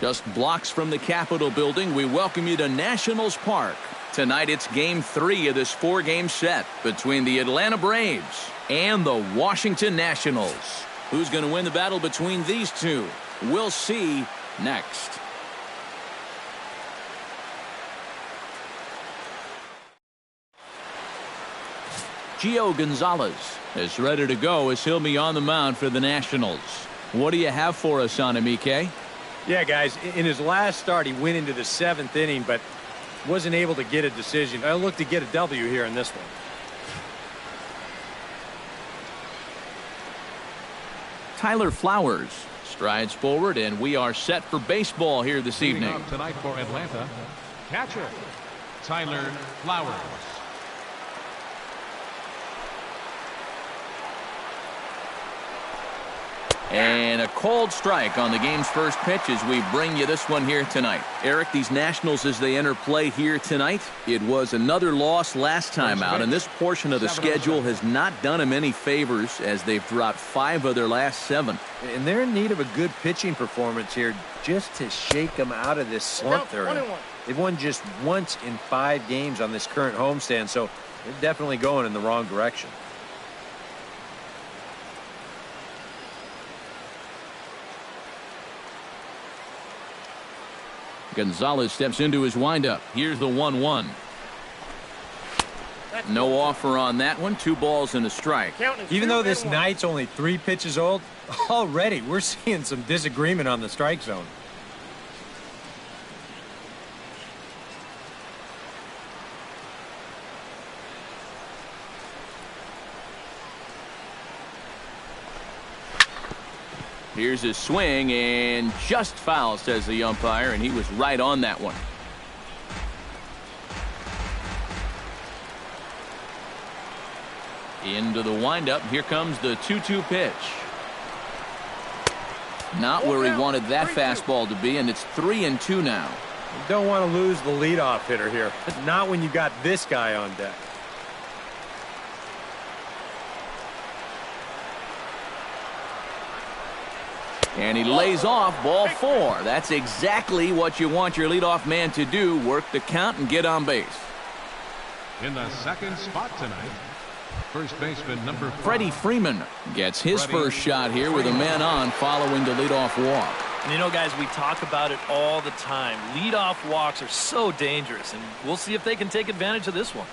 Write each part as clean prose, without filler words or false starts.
Just blocks from the Capitol building, we welcome you to Nationals Park. Tonight it's Game 3 of this 4-game set between the Atlanta Braves and the Washington Nationals. Who's going to win the battle between these two? We'll see next. Gio Gonzales is ready to go as he'll be on the mound for the Nationals. What do you have for us on him, EK? Yeah, guys, in his last start, he went into the 7th inning, but wasn't able to get a decision. I look to get a W here in this one. Tyler Flowers strides forward, and we are set for baseball here this evening. Tonight for Atlanta, catcher Tyler Flowers. And a cold strike on the game's first pitch as we bring you this one here tonight. Eric, these Nationals as they enter play here tonight, it was another loss last time out, and this portion of the schedule has not done them any favors as they've dropped 5 of their last 7. And they're in need of a good pitching performance here just to shake them out of this slump they're in. They've won just once in 5 games on this current homestand, so they're definitely going in the wrong direction. Gonzales steps into his windup. Here's the 1-1. No offer on that one. 2 balls and a strike. Even though this night's only 3 pitches old, already we're seeing some disagreement on the strike zone. Here's his swing, and just foul, says the umpire, and he was right on that one. Into the windup. Here comes the 2-2 pitch. Not where he wanted that fastball to be, and it's 3-2 now. You don't want to lose the leadoff hitter here, but not when you got this guy on deck. And he lays off ball 4. That's exactly what you want your leadoff man to do. Work the count and get on base. In the second spot tonight, first baseman number 5. Freddie Freeman gets his first shot here with a man on following the leadoff walk. And you know, guys, we talk about it all the time. Leadoff walks are so dangerous, and we'll see if they can take advantage of this one.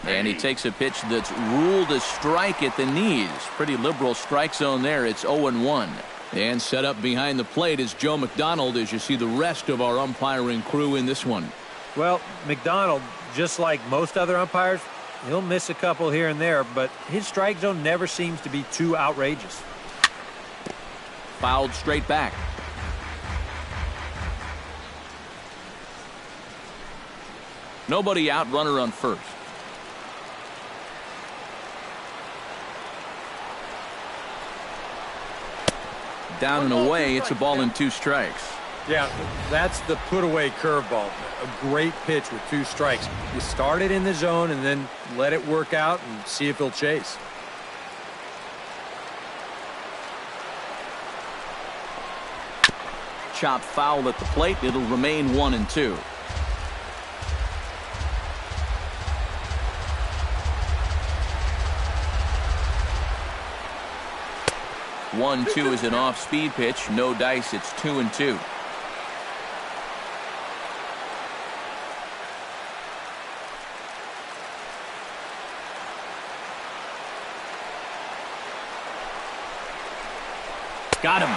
And he takes a pitch that's ruled a strike at the knees. Pretty liberal strike zone there. It's 0-1. And set up behind the plate is Joe McDonald as you see the rest of our umpiring crew in this one. Well, McDonald, just like most other umpires, he'll miss a couple here and there, but his strike zone never seems to be too outrageous. Fouled straight back. Nobody out, runner on first. Down and away, it's a ball and 2 strikes. Yeah, that's the put-away curveball. A great pitch with 2 strikes. You start it in the zone and then let it work out and see if he'll chase. Chop foul at the plate. It'll remain 1-2. One-two is an off-speed pitch. No dice. It's 2-2. Got him.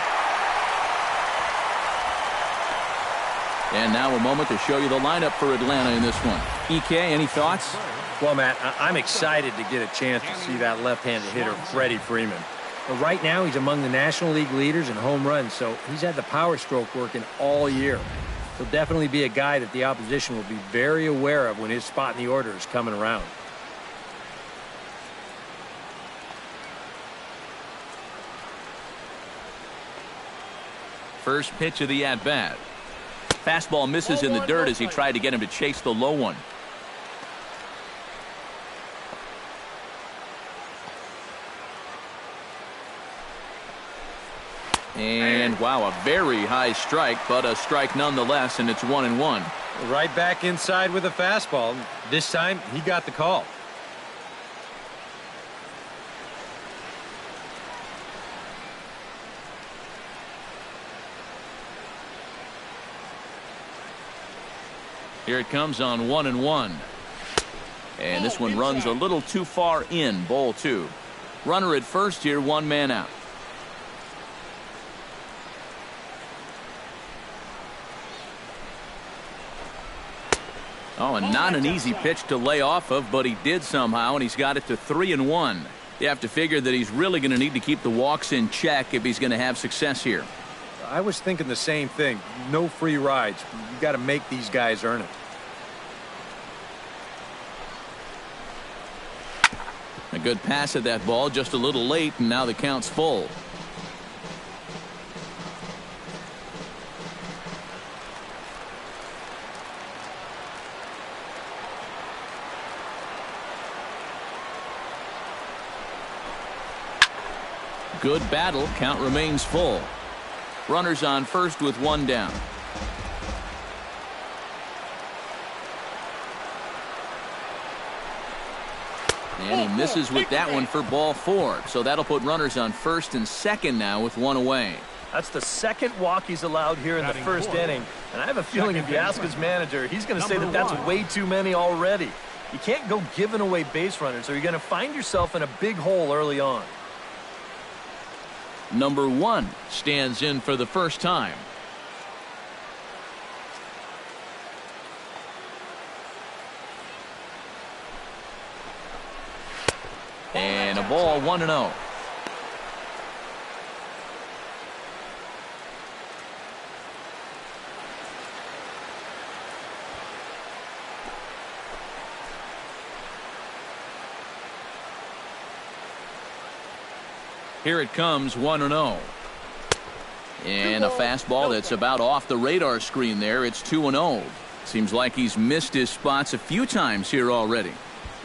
And now a moment to show you the lineup for Atlanta in this one. EK, any thoughts? Well, Matt, I'm excited to get a chance to see that left-handed hitter, Freddie Freeman. But right now, he's among the National League leaders in home runs, so he's had the power stroke working all year. He'll definitely be a guy that the opposition will be very aware of when his spot in the order is coming around. First pitch of the at-bat. Fastball misses in the dirt as he tried to get him to chase the low one. And wow, a very high strike, but a strike nonetheless, and it's 1-1. Right back inside with a fastball. This time he got the call. Here it comes on 1-1. And this one runs a little too far in, ball 2. Runner at first here, 1 man out. Oh, and not an easy pitch to lay off of, but he did somehow, and he's got it to 3-1. You have to figure that he's really going to need to keep the walks in check if he's going to have success here. I was thinking the same thing. No free rides. You got to make these guys earn it. A good pass at that ball, just a little late, and now the count's full. Good battle. Count remains full. Runners on first with 1 down. And he misses with that one for ball 4. So that'll put runners on first and second now with 1 away. That's the second walk he's allowed here in the first inning. And I have a feeling if you ask his manager, he's going to say that that's way too many already. You can't go giving away base runners, or you're going to find yourself in a big hole early on. Number 1 stands in for the first time. And a ball, 1-0. Here it comes, 1-0. And a fastball that's about off the radar screen there. It's 2-0. Seems like he's missed his spots a few times here already.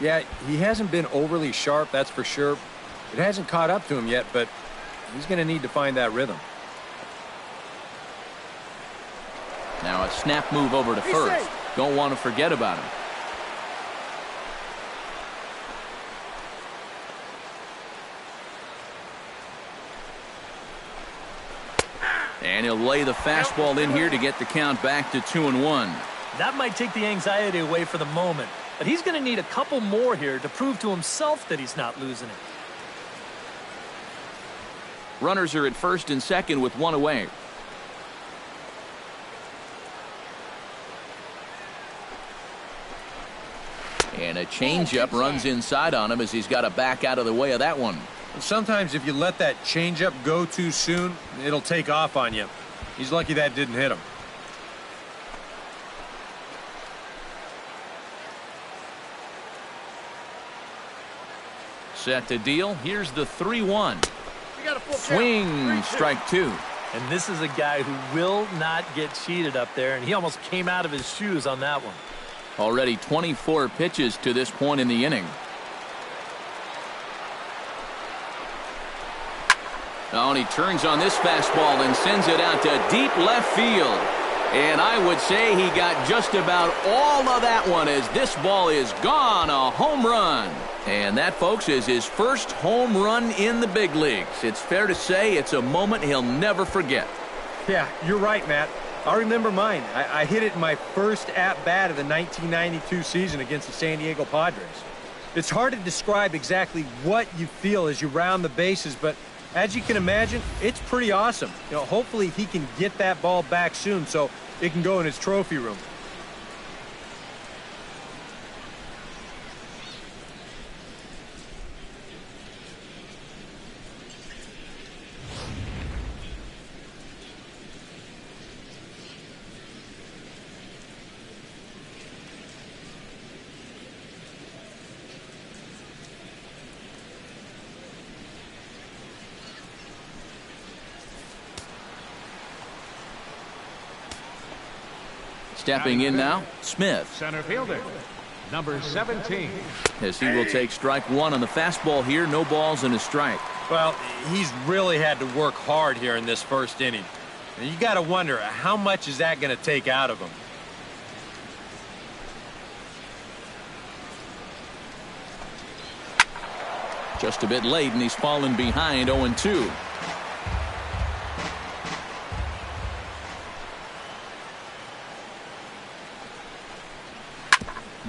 Yeah, he hasn't been overly sharp, that's for sure. It hasn't caught up to him yet, but he's going to need to find that rhythm. Now a snap move over to first. Don't want to forget about him. And he'll lay the fastball in here to get the count back to 2-1. That might take the anxiety away for the moment, but he's going to need a couple more here to prove to himself that he's not losing it. Runners are at first and second with 1 away. And a changeup runs inside on him as he's got to back out of the way of that one. Sometimes if you let that changeup go too soon, it'll take off on you. He's lucky that didn't hit him. Set to deal. Here's the 3-1. Swing, strike 2. And this is a guy who will not get cheated up there, and he almost came out of his shoes on that one. Already 24 pitches to this point in the inning. Oh, and he turns on this fastball and sends it out to deep left field. And I would say he got just about all of that one as this ball is gone. A home run. And that, folks, is his first home run in the big leagues. It's fair to say it's a moment he'll never forget. Yeah, you're right, Matt. I remember mine. I hit it in my first at-bat of the 1992 season against the San Diego Padres. It's hard to describe exactly what you feel as you round the bases, but as you can imagine, it's pretty awesome. You know, hopefully he can get that ball back soon so it can go in his trophy room. Stepping in now, Smith. Center fielder, number 17. As he will take strike one on the fastball here. No balls and a strike. Well, he's really had to work hard here in this first inning. And you got to wonder, how much is that going to take out of him? Just a bit late, and he's fallen behind 0-2.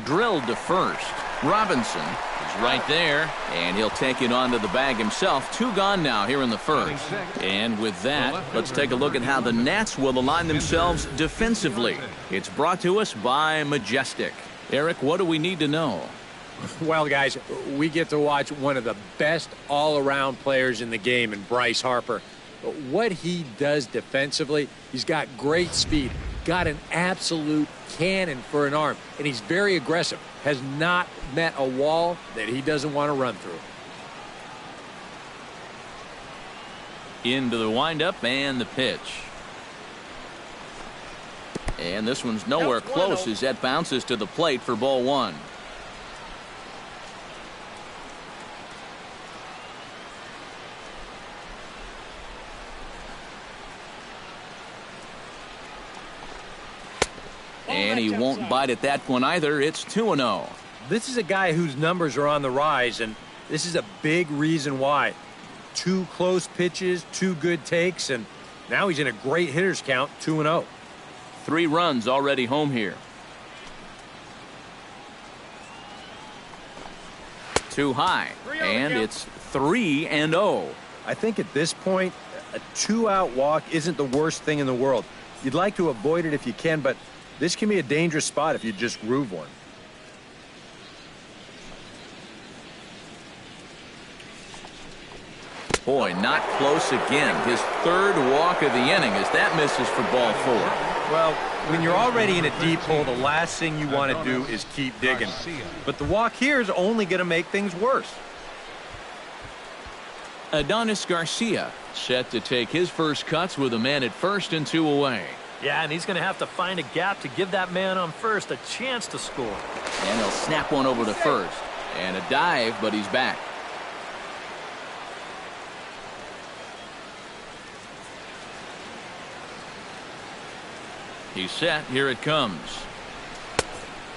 Drilled to first. Robinson is right there, and he'll take it onto the bag himself. 2 gone now here in the first. And with that, let's take a look at how the Nats will align themselves defensively. It's brought to us by Majestic. Eric, what do we need to know? Well, guys, we get to watch one of the best all-around players in the game in Bryce Harper. But what he does defensively, he's got great speed, got an absolute cannon for an arm, and he's very aggressive. Has not met a wall that he doesn't want to run through. Into the windup and the pitch. And this one's nowhere close as that bounces to the plate for ball 1. And he won't bite at that one either. It's 2-0. This is a guy whose numbers are on the rise, and this is a big reason why. 2 close pitches, 2 good takes, and now he's in a great hitter's count, 2-0. 3 runs already home here. Too high, and it's 3-0. I think at this point, a 2-out walk isn't the worst thing in the world. You'd like to avoid it if you can, but this can be a dangerous spot if you just groove one. Boy, not close again. His 3rd walk of the inning as that misses for ball 4. Well, when you're already in a deep hole, the last thing you want to do is keep digging. But the walk here is only going to make things worse. Adonis Garcia set to take his first cuts with a man at first and 2 away. Yeah, and he's going to have to find a gap to give that man on first a chance to score. And he'll snap one over to first. And a dive, but he's back. He's set. Here it comes.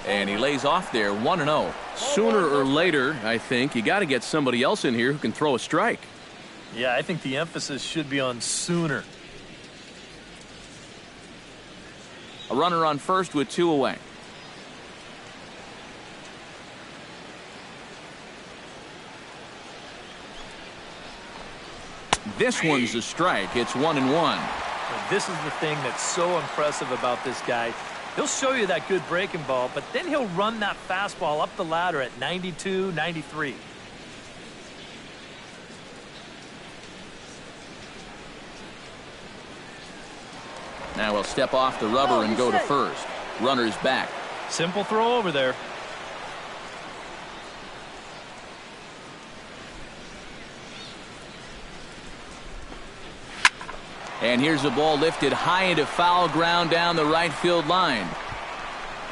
And he lays off there 1-0. Sooner or later, I think, you got to get somebody else in here who can throw a strike. Yeah, I think the emphasis should be on sooner. A runner on first with 2 away. This one's a strike. It's 1-1. This is the thing that's so impressive about this guy. He'll show you that good breaking ball, but then he'll run that fastball up the ladder at 92, 93. Now he'll step off the rubber and go to first. Runner's back. Simple throw over there. And here's a ball lifted high into foul ground down the right field line.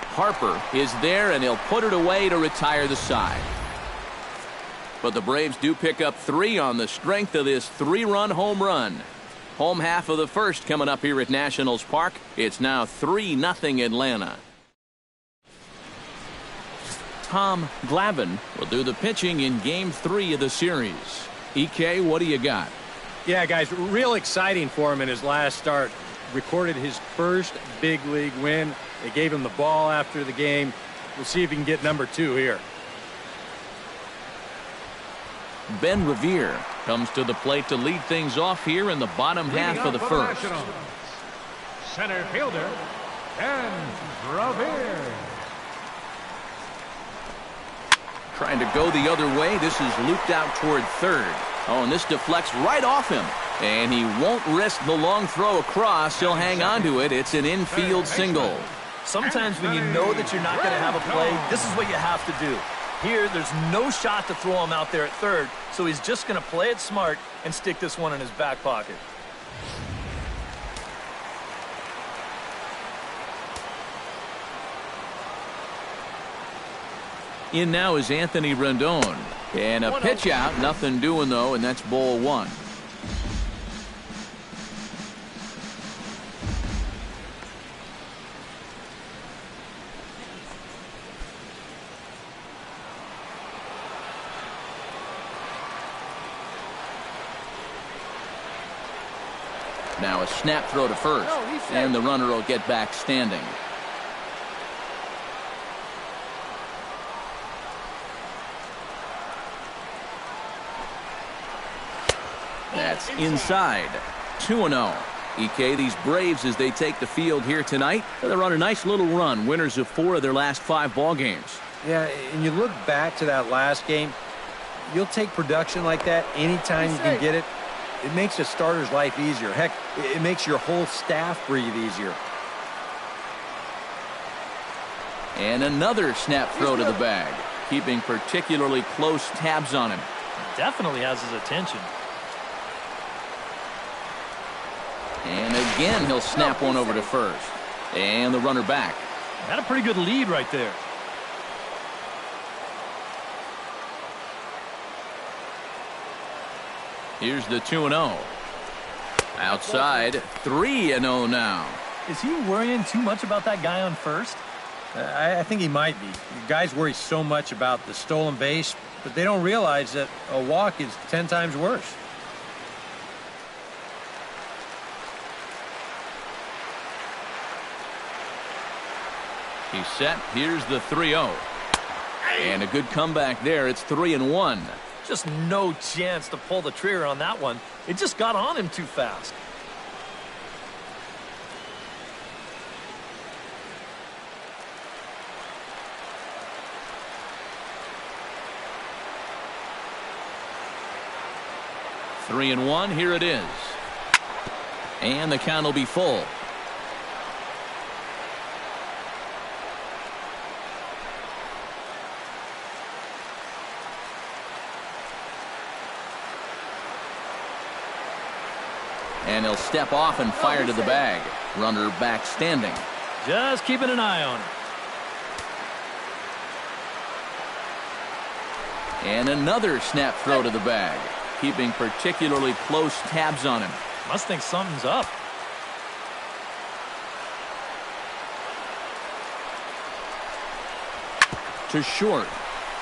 Harper is there, and he'll put it away to retire the side. But the Braves do pick up 3 on the strength of this 3-run home run. Home half of the first coming up here at Nationals Park. It's now 3-0 Atlanta. Tom Glavine will do the pitching in Game 3 of the series. EK, what do you got? Yeah, guys, real exciting for him in his last start. Recorded his first big league win. They gave him the ball after the game. We'll see if he can get number 2 here. Ben Revere comes to the plate to lead things off here in the bottom half of the first. Center fielder, Ben Revere. Trying to go the other way. This is looped out toward third. Oh, and this deflects right off him. And he won't risk the long throw across. He'll hang on to it. It's an infield single. Sometimes when you know that you're not going to have a play, this is what you have to do. Here, there's no shot to throw him out there at third, so he's just going to play it smart and stick this one in his back pocket. In now is Anthony Rendon. And a pitch out. Nothing doing, though, and that's ball one. Now a snap throw to first, and the runner will get back standing. That's inside. 2-0. EK, these Braves, as they take the field here tonight, they're on a nice little run, winners of 4 of their last 5 ball games. Yeah, and you look back to that last game, you'll take production like that anytime you can get it. It makes a starter's life easier. Heck, it makes your whole staff breathe easier. And another snap throw to the bag, keeping particularly close tabs on him. Definitely has his attention. And again, he'll snap one over to first. And the runner back. Had a pretty good lead right there. Here's the 2-0. Outside, 3-0 now. Is he worrying too much about that guy on first? I think he might be. Guys worry so much about the stolen base, but they don't realize that a walk is 10 times worse. He's set. Here's the 3-0. And a good comeback there. It's 3-1. Just no chance to pull the trigger on that one. It just got on him too fast. Three and one. Here it is. And the count will be full. And he'll step off and fire to the bag. Runner back standing. Just keeping an eye on him. And another snap throw to the bag, keeping particularly close tabs on him. Must think something's up. To short.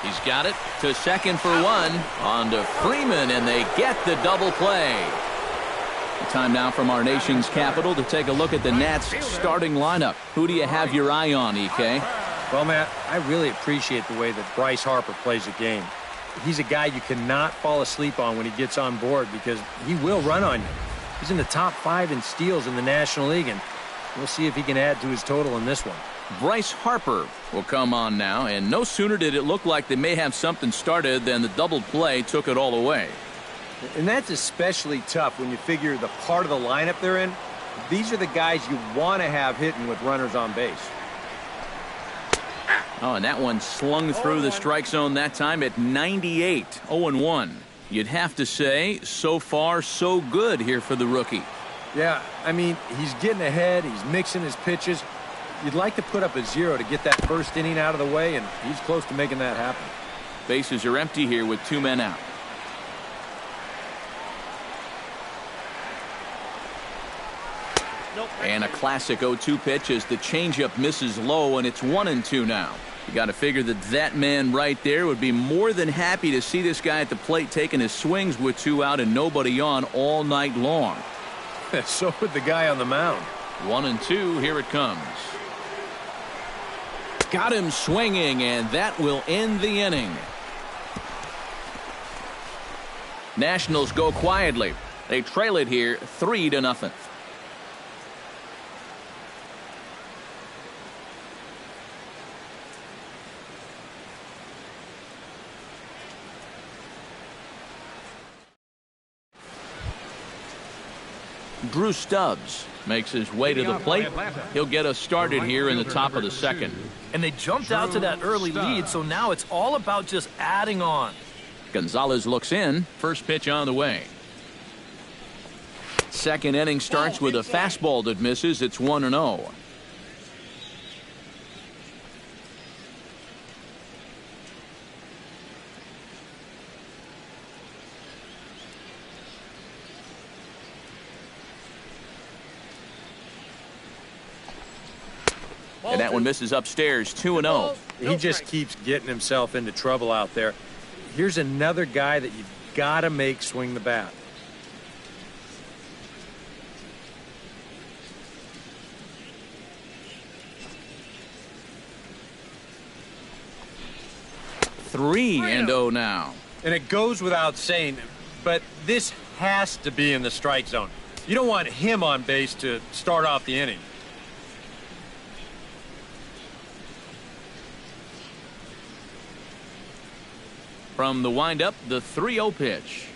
He's got it. To second for one. On to Freeman, and they get the double play. Time now from our nation's capital to take a look at the Nats starting lineup. Who do you have your eye on, EK? Well, Matt, I really appreciate the way that Bryce Harper plays the game. He's a guy you cannot fall asleep on when he gets on board because he will run on you. He's in the top 5 in steals in the National League, and we'll see if he can add to his total in this one. Bryce Harper will come on now, and no sooner did it look like they may have something started than the double play took it all away. And that's especially tough when you figure the part of the lineup they're in. These are the guys you want to have hitting with runners on base. Oh, and that one slung through the strike zone that time at 98, 0-1. You'd have to say, so far, so good here for the rookie. Yeah, I mean, he's getting ahead. He's mixing his pitches. You'd like to put up a 0 to get that first inning out of the way, and he's close to making that happen. Bases are empty here with 2 men out. And a classic 0-2 pitch as the changeup misses low, and it's 1-2 now. You got to figure that man right there would be more than happy to see this guy at the plate taking his swings with 2 out and nobody on all night long. So would the guy on the mound. 1-2, here it comes. Got him swinging, and that will end the inning. Nationals go quietly. They trail it here 3-0. Drew Stubbs makes his way to the plate. He'll get us started here in the top of the second. And they jumped out to that early lead, so now it's all about just adding on. Gonzales looks in. First pitch on the way. Second inning starts with a fastball that misses. It's 1-0. That one misses upstairs, 2-0. He just keeps getting himself into trouble out there. Here's another guy that you've got to make swing the bat. Three and 0 now. And it goes without saying, but this has to be in the strike zone. You don't want him on base to start off the inning. From the windup, the 3-0 pitch.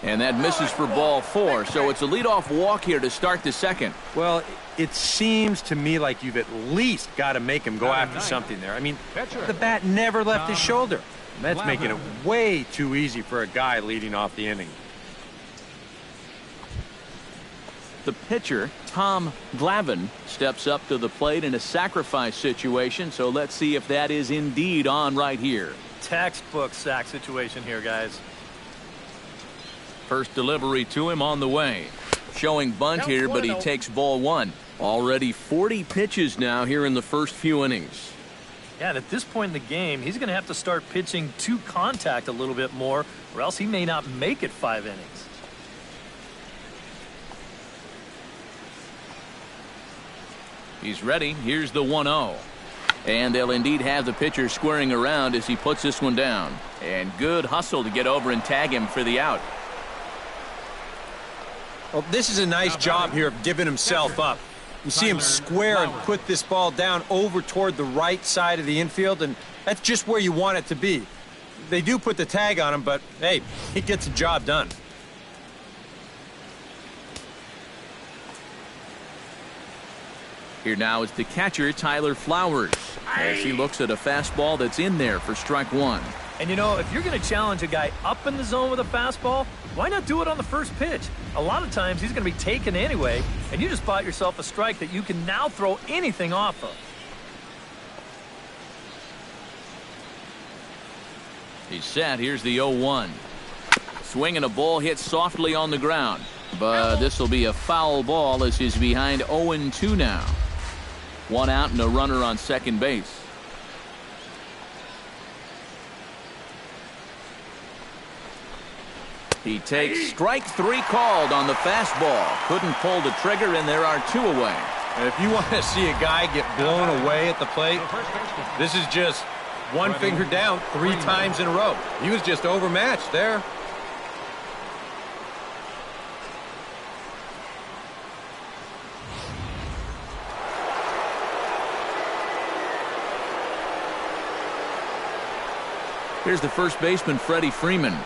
And that misses for ball 4, so it's a leadoff walk here to start the second. Well, it seems to me like you've at least got to make him go after something there. I mean, the bat never left his shoulder. That's making it way too easy for a guy leading off the inning. The pitcher, Tom Glavine, steps up to the plate in a sacrifice situation, so let's see if that is indeed on right here. Textbook sack situation here, guys. First delivery to him on the way. Showing bunt here, but he takes ball 1. Already 40 pitches now here in the first few innings. Yeah, and at this point in the game, he's going to have to start pitching to contact a little bit more, or else he may not make it 5 innings. He's ready. Here's the 1-0. And they'll indeed have the pitcher squaring around as he puts this one down. And good hustle to get over and tag him for the out. Well, this is a nice job here of giving himself up. You see him square and put this ball down over toward the right side of the infield, and that's just where you want it to be. They do put the tag on him, but, hey, he gets the job done. Here now is the catcher, Tyler Flowers, as he looks at a fastball that's in there for strike 1. And, you know, if you're going to challenge a guy up in the zone with a fastball, why not do it on the first pitch? A lot of times he's going to be taken anyway, and you just bought yourself a strike that you can now throw anything off of. He's set. Here's the 0-1. Swinging a ball hit softly on the ground. But this will be a foul ball as he's behind 0-2 now. 1 out and a runner on second base. He takes strike 3 called on the fastball. Couldn't pull the trigger, and there are 2 away. And if you want to see a guy get blown away at the plate, this is just one finger down 3 times in a row. He was just overmatched there. Here's the first baseman, Freddie Freeman.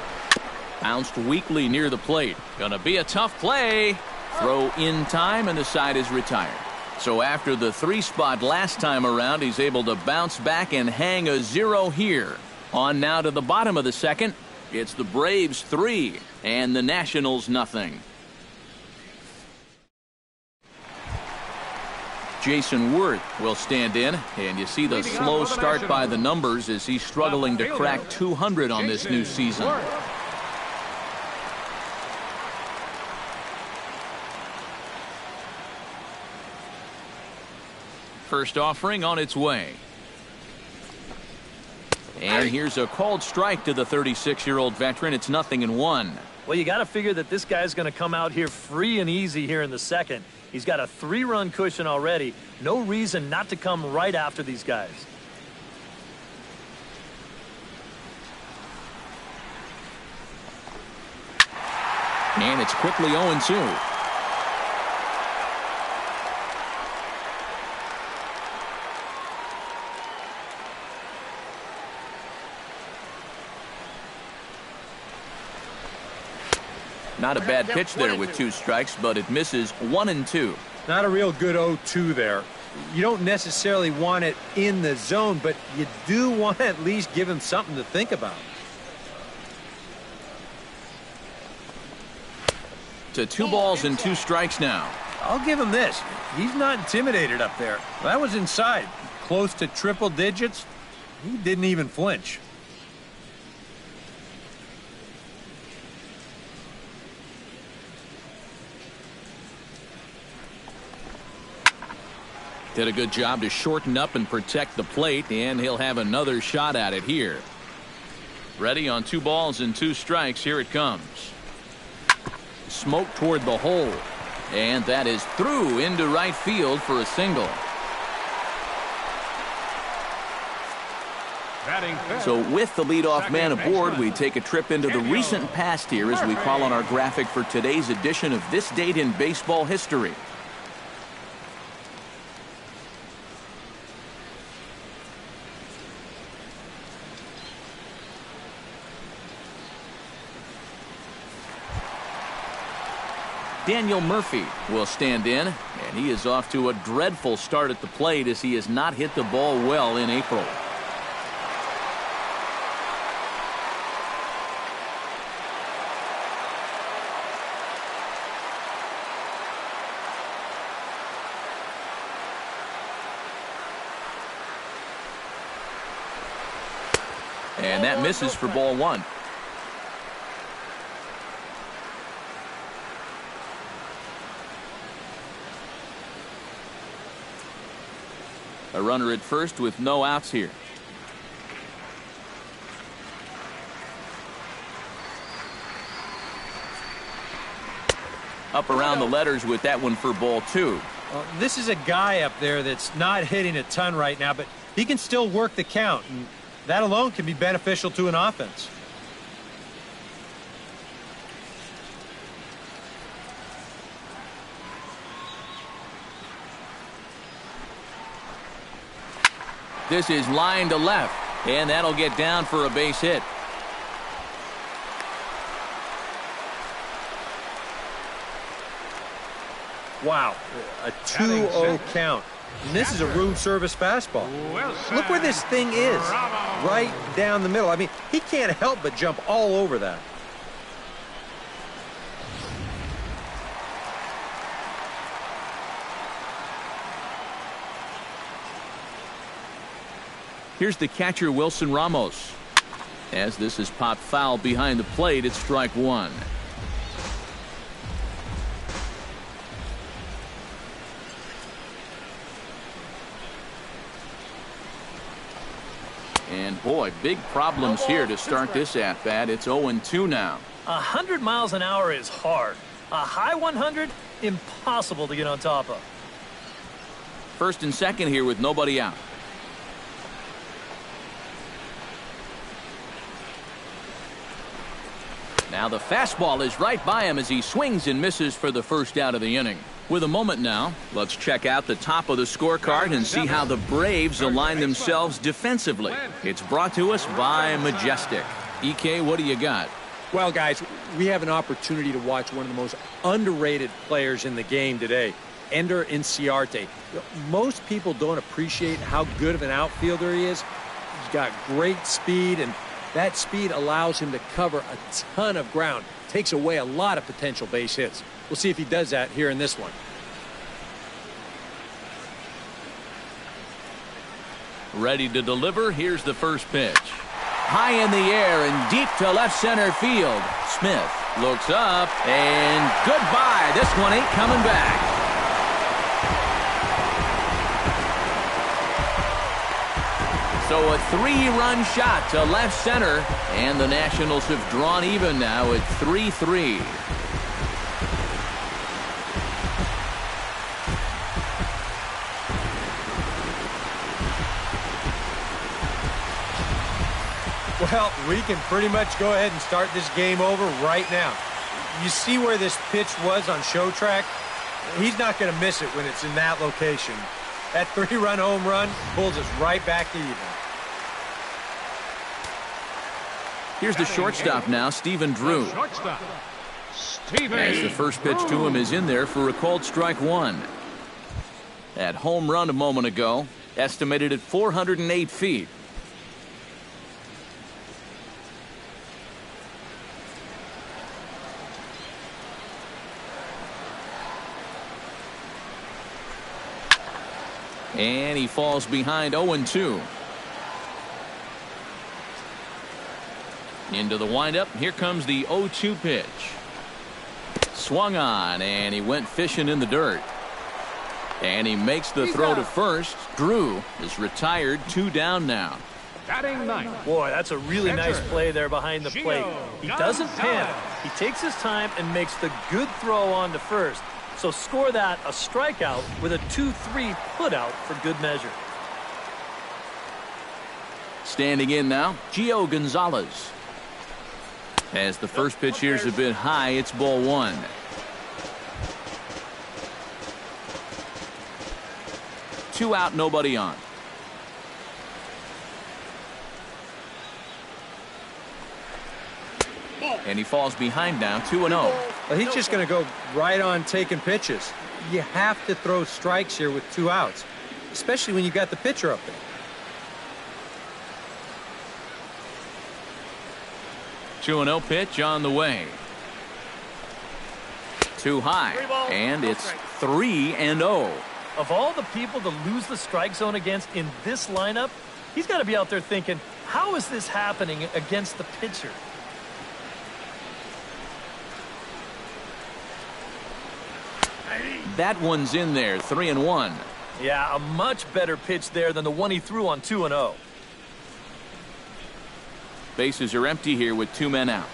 Bounced weakly near the plate. Gonna be a tough play. Throw in time, and the side is retired. So after the 3 spot last time around, he's able to bounce back and hang a 0 here. On now to the bottom of the second. It's the Braves 3 and the Nationals nothing. Jason Worth will stand in, and you see the slow start by the numbers as he's struggling to crack 200 on this new season. First offering on its way. And here's a called strike to the 36-year-old veteran. It's 0-1. Well, you got to figure that this guy's going to come out here free and easy here in the second. He's got a 3-run cushion already. No reason not to come right after these guys. And it's quickly 0-2. Not a bad pitch there with 2 strikes, but it misses 1-2. Not a real good 0-2 there. You don't necessarily want it in the zone, but you do want to at least give him something to think about. To 2 balls and 2 strikes now. I'll give him this. He's not intimidated up there. That was inside. Close to triple digits. He didn't even flinch. Did a good job to shorten up and protect the plate, and he'll have another shot at it here. Ready on 2 balls and 2 strikes. Here it comes. Smoke toward the hole, and that is through into right field for a single. So with the leadoff man aboard, we take a trip into the recent past here as we call on our graphic for today's edition of This Date in Baseball History. Daniel Murphy will stand in, and he is off to a dreadful start at the plate as he has not hit the ball well in April. And that misses for ball 1. A runner at first with no outs here. Up around the letters with that one for ball 2. This is a guy up there that's not hitting a ton right now, but he can still work the count, and that alone can be beneficial to an offense. This is line to left, and that'll get down for a base hit. Wow, a 2-0 count. And this is a room service fastball. Look where this thing is, right down the middle. I mean, he can't help but jump all over that. Here's the catcher, Wilson Ramos. As this is popped foul behind the plate, it's strike 1. And boy, big problems here to start this at-bat. It's 0-2 now. 100 miles an hour is hard. A high 100, impossible to get on top of. First and second here with nobody out. Now the fastball is right by him as he swings and misses for the first out of the inning. With a moment now, let's check out the top of the scorecard and see how the Braves align themselves defensively. It's brought to us by Majestic. EK, what do you got? Well, guys, we have an opportunity to watch one of the most underrated players in the game today, Ender Inciarte. Most people don't appreciate how good of an outfielder he is. He's got great speed, and that speed allows him to cover a ton of ground. Takes away a lot of potential base hits. We'll see if he does that here in this one. Ready to deliver. Here's the first pitch. High in the air and deep to left center field. Smith looks up and goodbye. This one ain't coming back. So a 3-run shot to left center, and the Nationals have drawn even now at 3-3. Well, we can pretty much go ahead and start this game over right now. You see where this pitch was on show track? He's not going to miss it when it's in that location. That 3-run home run pulls us right back to even. Here's the shortstop now, Stephen Drew. As the first pitch to him is in there for a called strike 1. That home run a moment ago, estimated at 408 feet. And he falls behind 0-2. Into the windup. Here comes the 0-2 pitch. Swung on, and he went fishing in the dirt. And he makes the throw to first. Drew is retired, 2 down now. Batting ninth. Boy, that's a really nice play there behind the plate. He doesn't panic. He takes his time and makes the good throw on to first. So score that a strikeout with a 2-3 putout for good measure. Standing in now, Gio Gonzales. As the first pitch here is a bit high, it's ball 1. Two out, nobody on. And he falls behind now, 2-0. Well, he's just going to go right on taking pitches. You have to throw strikes here with 2 outs, especially when you got the pitcher up there. 2-0 pitch on the way. Too high, and it's 3-0. Of all the people to lose the strike zone against in this lineup, he's got to be out there thinking, how is this happening against the pitcher? That one's in there, 3-1. Yeah, a much better pitch there than the one he threw on 2-0. Bases are empty here with 2 men out.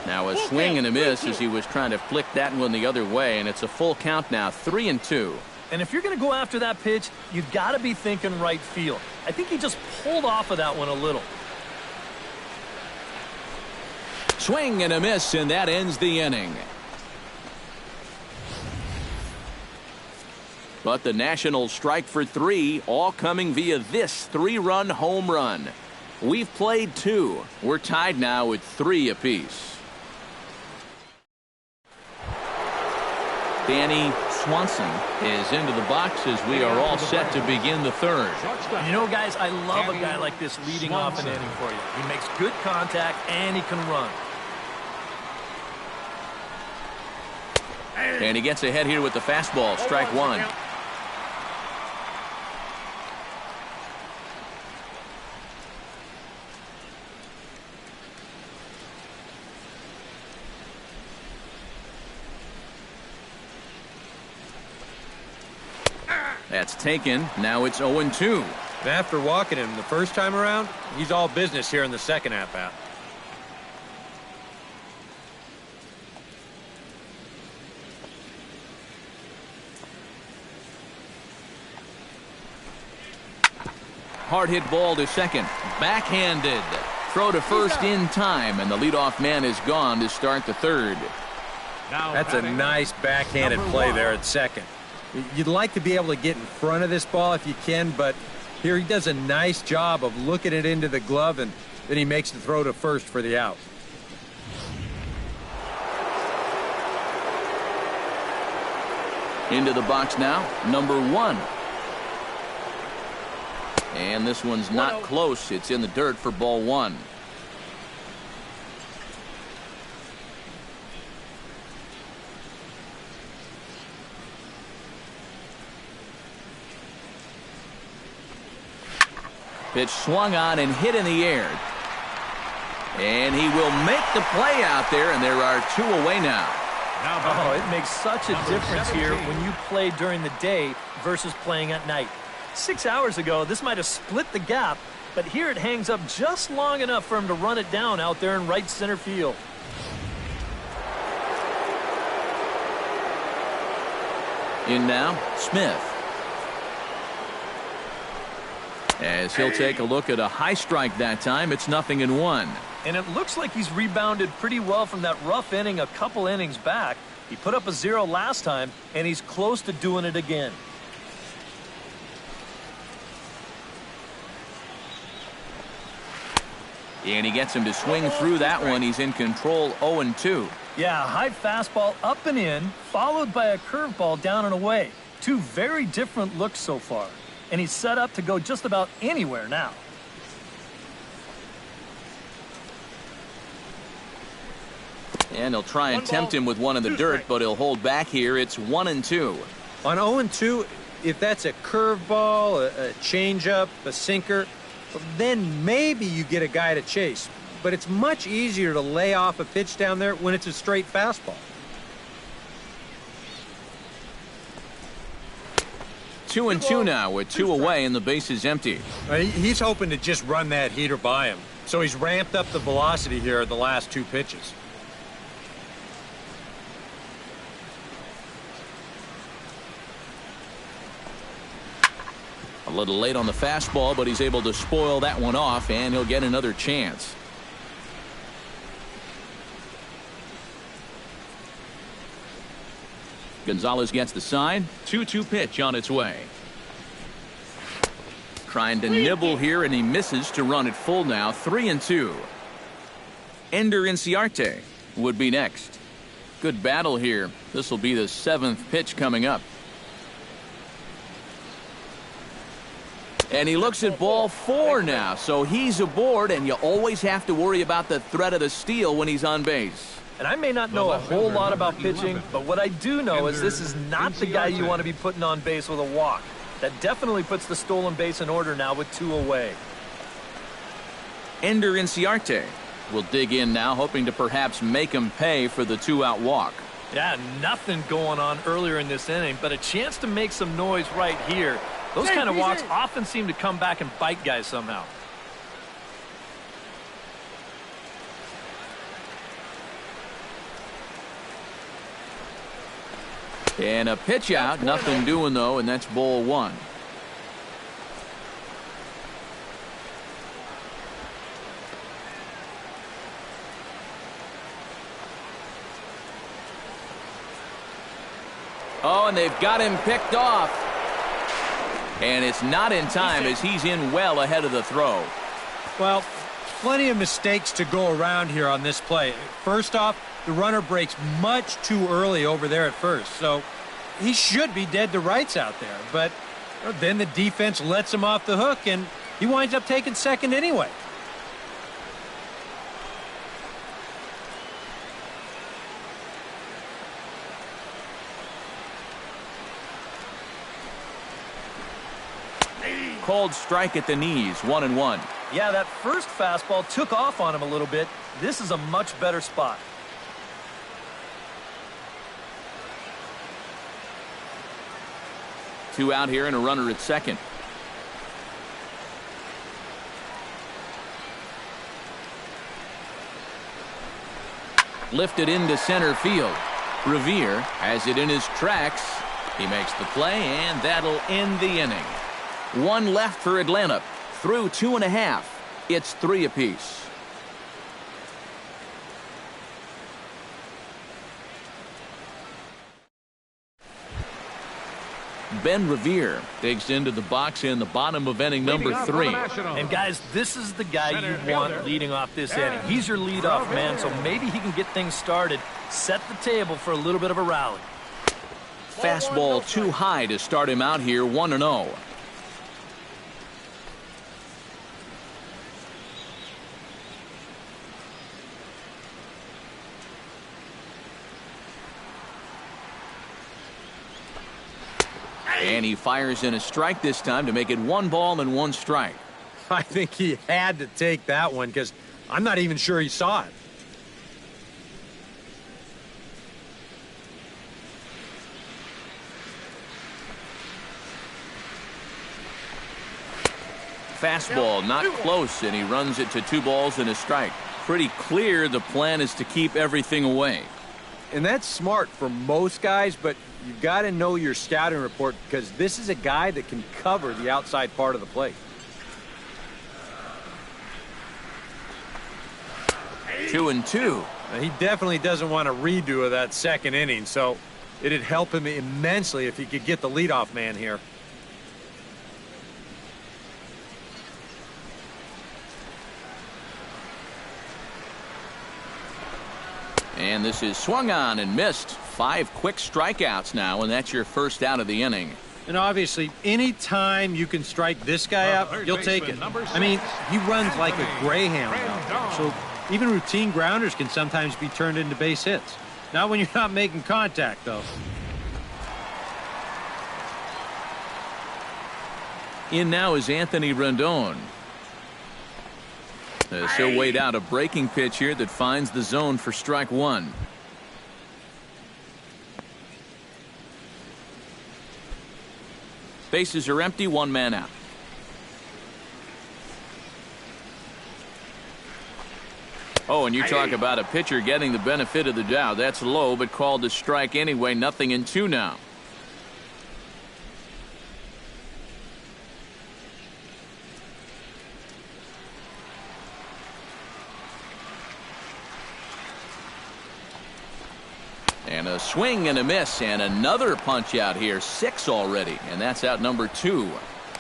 Now a swing and a miss as he was trying to flick that one the other way, and it's a full count now, 3-2. And if you're going to go after that pitch, you've got to be thinking right field. I think he just pulled off of that one a little. Swing and a miss, and that ends the inning. But the Nationals strike for 3, all coming via this 3-run home run. We've played 2. We're tied now with 3 apiece. Danny Swanson is into the box as we are all set to begin the 3rd. You know, guys, I love a guy like this leading off an inning for you. He makes good contact and he can run. And he gets ahead here with the fastball, strike 1. That's taken. Now it's 0-2. After walking him the first time around, he's all business here in the second at-bat. Hard hit ball to second. Backhanded. Throw to first in time, and the leadoff man is gone to start the 3rd. That's a nice backhanded play there at second. You'd like to be able to get in front of this ball if you can, but here he does a nice job of looking it into the glove, and then he makes the throw to first for the out. Into the box now, number 1. And this one's not close. It's in the dirt for ball 1. Pitch swung on and hit in the air. And he will make the play out there, and there are 2 away now. Oh, it makes such a difference here when you play during the day versus playing at night. 6 hours ago, this might have split the gap, but here it hangs up just long enough for him to run it down out there in right center field. In now, Smith. As he'll take a look at a high strike that time, it's 0-1. And it looks like he's rebounded pretty well from that rough inning a couple innings back. He put up a 0 last time, and he's close to doing it again. And he gets him to swing through that one. He's in control, 0-2. Yeah, a high fastball up and in, followed by a curveball down and away. 2 very different looks so far. And he's set up to go just about anywhere now. And he'll try and tempt him with one in the dirt, but he'll hold back here. It's 1-2. On 0-2, if that's a curveball, a changeup, a sinker, then maybe you get a guy to chase. but it's much easier to lay off a pitch down there when it's a straight fastball. 2-2 now with 2 away and the base is empty. He's hoping to just run that heater by him, so he's ramped up the velocity here at the last 2 pitches. A little late on the fastball, but he's able to spoil that one off, and he'll get another chance. Gonzales gets the sign. 2-2 pitch on its way. Trying to nibble here, and he misses to run it full now. 3-2. Ender Inciarte would be next. Good battle here. This will be the 7th pitch coming up. And he looks at ball 4 now, so he's aboard, and you always have to worry about the threat of the steal when he's on base. And I may not know a whole lot about pitching, but what I do know is this is not the guy you want to be putting on base with a walk. That definitely puts the stolen base in order now with 2 away. Ender Inciarte will dig in now, hoping to perhaps make him pay for the 2-out walk. Yeah, nothing going on earlier in this inning, but a chance to make some noise right here. Those kind of walks often seem to come back and bite guys somehow. And a pitch out, nothing doing though, and that's ball 1. Oh, and they've got him picked off. And it's not in time as he's in well ahead of the throw. Well, plenty of mistakes to go around here on this play. First off, the runner breaks much too early over there at first, so he should be dead to rights out there. But then the defense lets him off the hook, and he winds up taking second anyway. Called strike at the knees, 1-1. Yeah, that first fastball took off on him a little bit. This is a much better spot. Two out here and a runner at second. Lifted into center field. Revere has it in his tracks. He makes the play, and that'll end the inning. 1 left for Atlanta. Through 2.5. It's 3 apiece. Ben Revere digs into the box in the bottom of inning number 3. And guys, this is the guy you want leading off this inning. He's your leadoff man, so maybe he can get things started, set the table for a little bit of a rally. Fastball too high to start him out here, 1-0. And he fires in a strike this time to make it 1 ball and 1 strike. I think he had to take that one because I'm not even sure he saw it. Fastball not close, and he runs it to 2 balls and a strike. Pretty clear the plan is to keep everything away. And that's smart for most guys, but you've got to know your scouting report because this is a guy that can cover the outside part of the plate. 2-2. He definitely doesn't want a redo of that second inning, so it'd help him immensely if he could get the leadoff man here. And this is swung on and missed. 5 quick strikeouts now, and that's your first out of the inning. And obviously, any time you can strike this guy out, you'll take it. I mean, he runs like a greyhound out there, so even routine grounders can sometimes be turned into base hits. Not when you're not making contact, though. In now is Anthony Rendon. He'll wait out a breaking pitch here that finds the zone for strike one. Bases are empty, one man out. Oh, and you talk about a pitcher getting the benefit of the doubt. That's low, but called a strike anyway. 0-2 now. And a swing and a miss, and another punch out here. 6 already, and that's out number 2.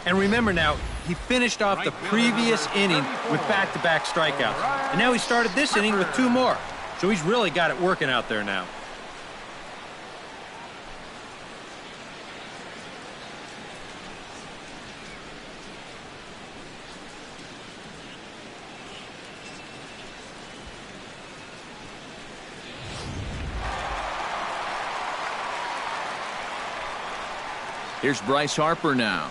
And remember now, he finished off the previous inning with back-to-back strikeouts. And now he started this inning with 2 more. So he's really got it working out there now. Here's Bryce Harper now.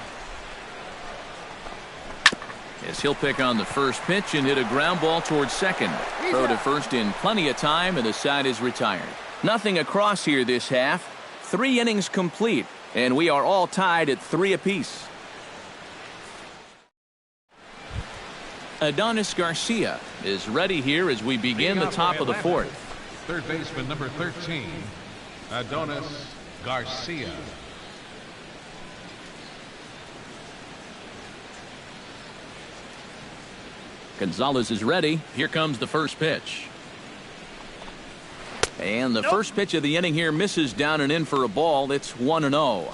As he'll pick on the first pitch and hit a ground ball towards second. Throw to first in plenty of time, and the side is retired. Nothing across here this half. 3 innings complete, and we are all tied at 3 apiece. Adonis Garcia is ready here as we begin the top of the 4th. Third baseman number 13, Adonis Garcia. Gonzales is ready. Here comes the first pitch. And the first pitch of the inning here misses down and in for a ball. It's 1-0.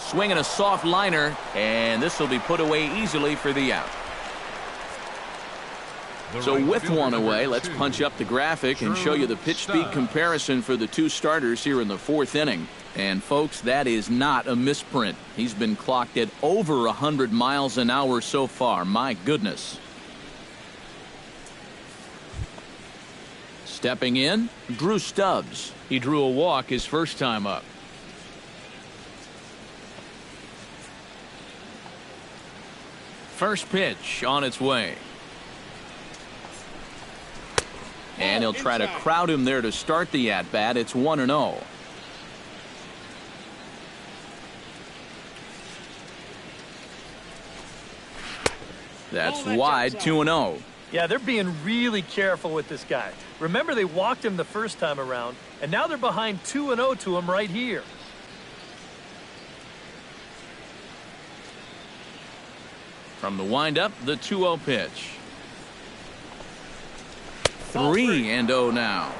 Swinging a soft liner, and this will be put away easily for the out. So with one away, let's punch up the graphic and show you the pitch speed comparison for the 2 starters here in the 4th inning. And folks, that is not a misprint. He's been clocked at over 100 miles an hour so far. My goodness. Stepping in, Drew Stubbs. He drew a walk his first time up. First pitch on its way. And he'll try to crowd him there to start the at-bat. It's 1-0. That's wide, 2-0. Yeah, they're being really careful with this guy. Remember, they walked him the first time around, and now they're behind 2-0 to him right here. From the windup, the 2-0 pitch. 3-0 now.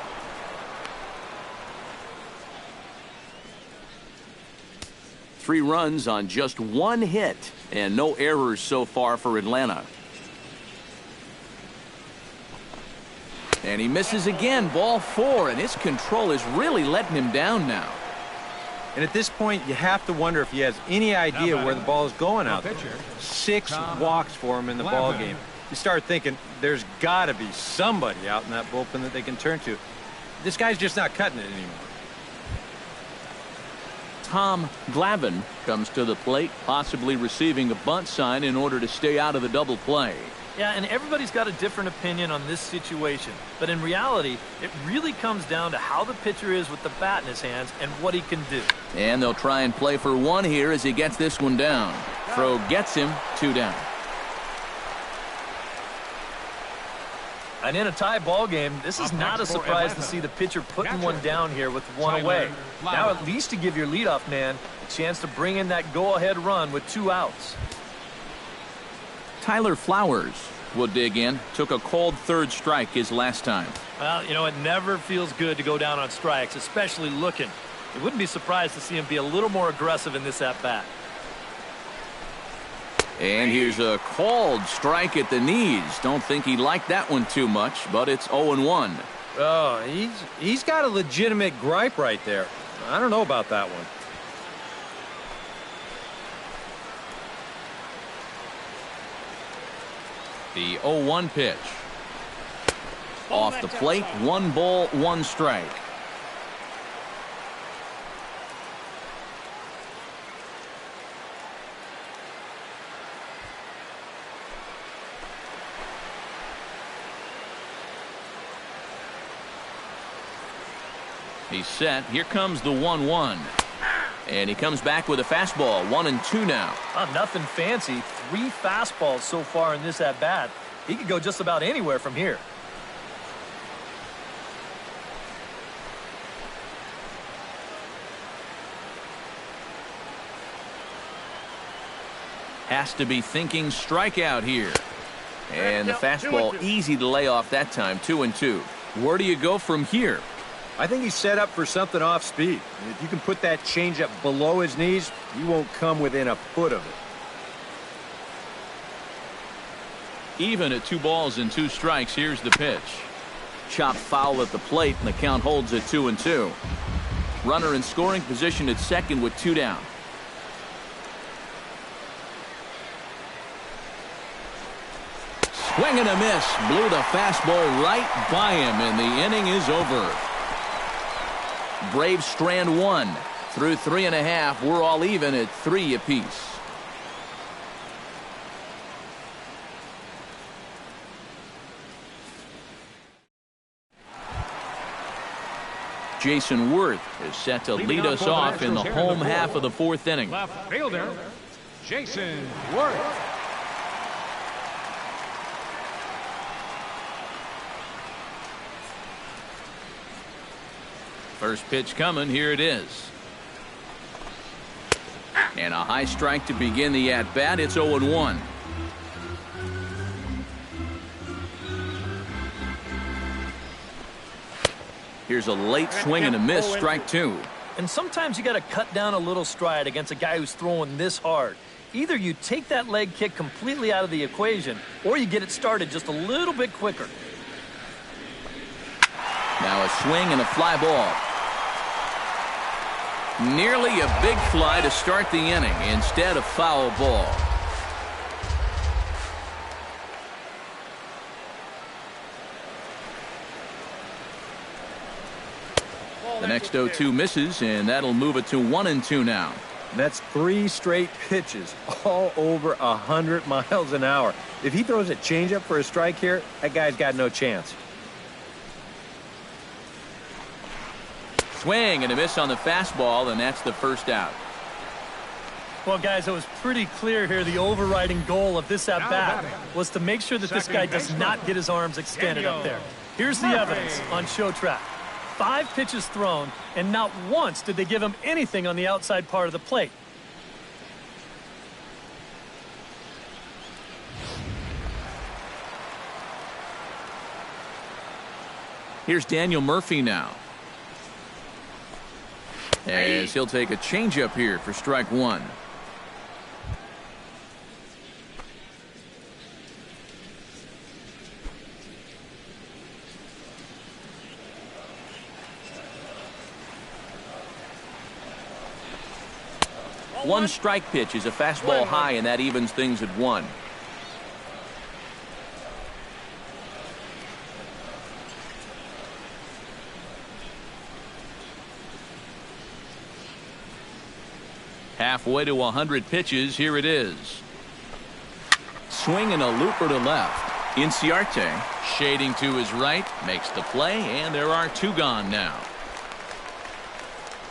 Three runs on just 1 hit, and no errors so far for Atlanta. And he misses again, ball 4, and his control is really letting him down now. And at this point, you have to wonder if he has any idea where the ball is going out there. 6 walks for him in the ball game. You start thinking there's got to be somebody out in that bullpen that they can turn to. This guy's just not cutting it anymore. Tom Glavine comes to the plate, possibly receiving a bunt sign in order to stay out of the double play. Yeah, and everybody's got a different opinion on this situation. But in reality, it really comes down to how the pitcher is with the bat in his hands and what he can do. And they'll try and play for 1 here as he gets this one down. Throw gets him, 2 down. And in a tie ball game, this is not a surprise to see the pitcher putting one down here with 1 away. Now at least to give your leadoff man a chance to bring in that go-ahead run with 2 outs. Tyler Flowers will dig in. Took a cold 3rd strike his last time. Well, you know, it never feels good to go down on strikes, especially looking. You wouldn't be surprised to see him be a little more aggressive in this at-bat. And here's a called strike at the knees. Don't think he liked that one too much, but it's 0-1. Oh, he's got a legitimate gripe right there. I don't know about that one. The 0-1 pitch. Off the plate, 1 ball, 1 strike. He's set. Here comes the 1-1. And he comes back with a fastball. 1-2 now. Nothing fancy. 3 fastballs so far in this at-bat. He could go just about anywhere from here. Has to be thinking strikeout here. And the fastball easy to lay off that time. 2-2. Where do you go from here? I think he's set up for something off speed. If you can put that changeup below his knees, he won't come within a foot of it. Even at 2 balls and 2 strikes, here's the pitch. Chopped foul at the plate, and the count holds at 2-2. Runner in scoring position at second with 2 down. Swing and a miss. Blew the fastball right by him, and the inning is over. Braves strand 1. Through 3.5, we're all even at 3 apiece. Jason Worth is set to lead us off in the home half of the 4th inning. Left fielder, Jason Worth. First pitch coming. Here it is. And a high strike to begin the at-bat. It's 0-1. Here's a late swing and a miss. Strike 2. And sometimes you got to cut down a little stride against a guy who's throwing this hard. Either you take that leg kick completely out of the equation, or you get it started just a little bit quicker. Now a swing and a fly ball. Nearly a big fly to start the inning. Instead, a foul ball. The next 0-2 misses, and that'll move it to 1-2 now. That's 3 straight pitches, all over 100 miles an hour. If he throws a changeup for a strike here, that guy's got no chance. Swing and a miss on the fastball, and that's the first out. Well, guys, it was pretty clear here the overriding goal of this at-bat was to make sure that this guy does not get his arms extended up there. Here's the evidence on show track. 5 pitches thrown, and not once did they give him anything on the outside part of the plate. Here's Daniel Murphy now. As he'll take a changeup here for strike 1. One strike pitch is a fastball high, and that evens things at 1. Halfway to 100 pitches. Here it is. Swing and a looper to left. Inciarte shading to his right, makes the play, and there are 2 gone now.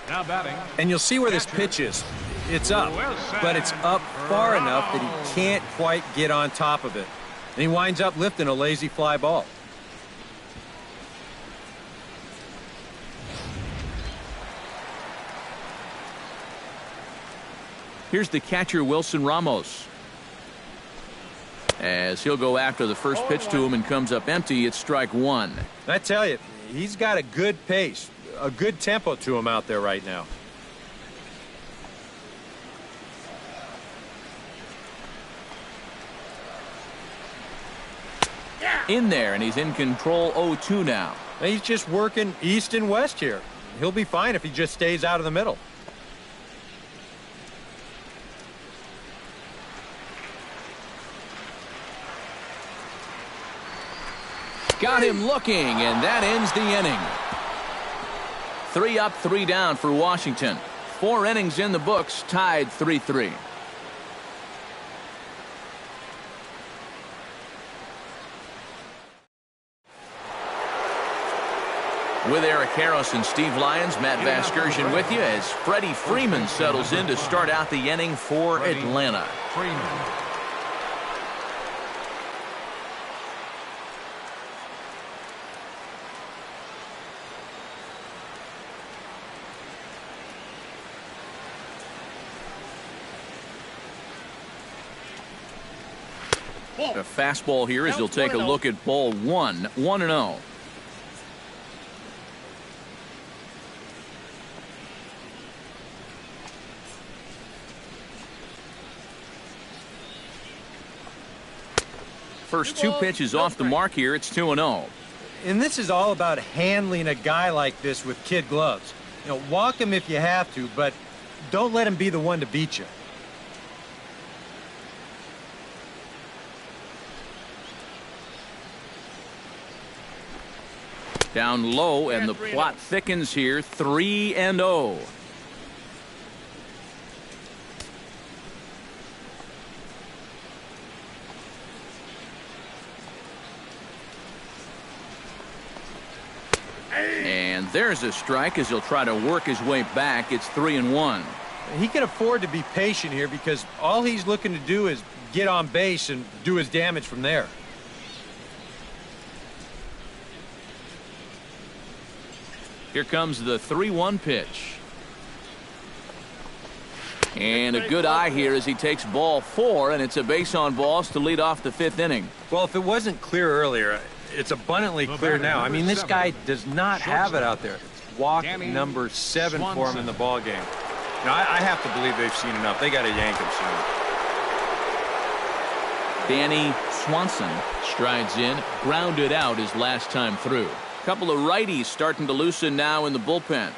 Now batting. And you'll see where this pitch is. It's up, but it's up far enough that he can't quite get on top of it. And he winds up lifting a lazy fly ball. Here's the catcher, Wilson Ramos. As he'll go after the first pitch to him and comes up empty, it's strike 1. I tell you, he's got a good pace, a good tempo to him out there right now. In there, and he's in control. 0-2 now. He's just working east and west here. He'll be fine if he just stays out of the middle. Got him looking, and that ends the inning. 3 up, 3 down for Washington. 4 innings in the books, tied 3-3. With Eric Harris and Steve Lyons, Matt Vasgersian with you as Freddie Freeman settles in to start out the inning for Atlanta. A fastball here as he'll take a look at ball one. 1-0. First two pitches off the mark here. It's 2-0. And this is all about handling a guy like this with kid gloves. You know, walk him if you have to, but don't let him be the one to beat you. Down low, and the plot thickens here. 3-0. And there's a strike as he'll try to work his way back. It's 3-1. He can afford to be patient here because all he's looking to do is get on base and do his damage from there. Here comes the 3-1 pitch. And a good eye here as he takes ball 4, and it's a base on balls to lead off the 5th inning. Well, if it wasn't clear earlier, it's abundantly clear now. I mean, this guy does not have it out there. Walk number 7 for him in the ball game. Now, I have to believe they've seen enough. They got to yank him soon. Danny Swanson strides in, grounded out his last time through. Couple of righties starting to loosen now in the bullpen.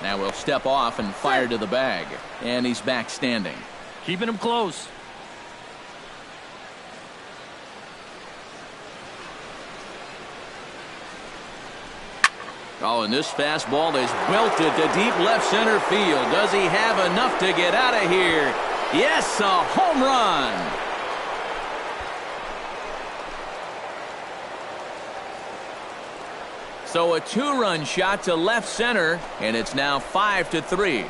Now we'll step off and fire to the bag. And he's back standing. Keeping him close. Oh, and this fastball is belted to deep left center field. Does he have enough to get out of here? Yes, a home run. So a 2-run shot to left center, and it's now 5-3.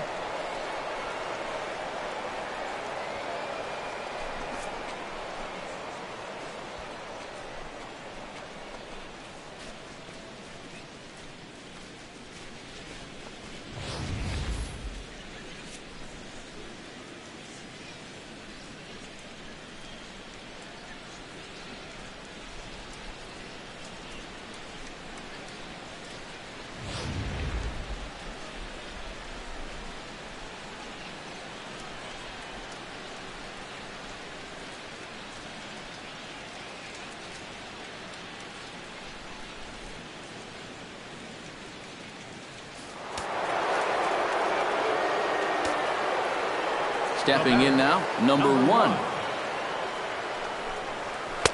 Stepping in now, number 1.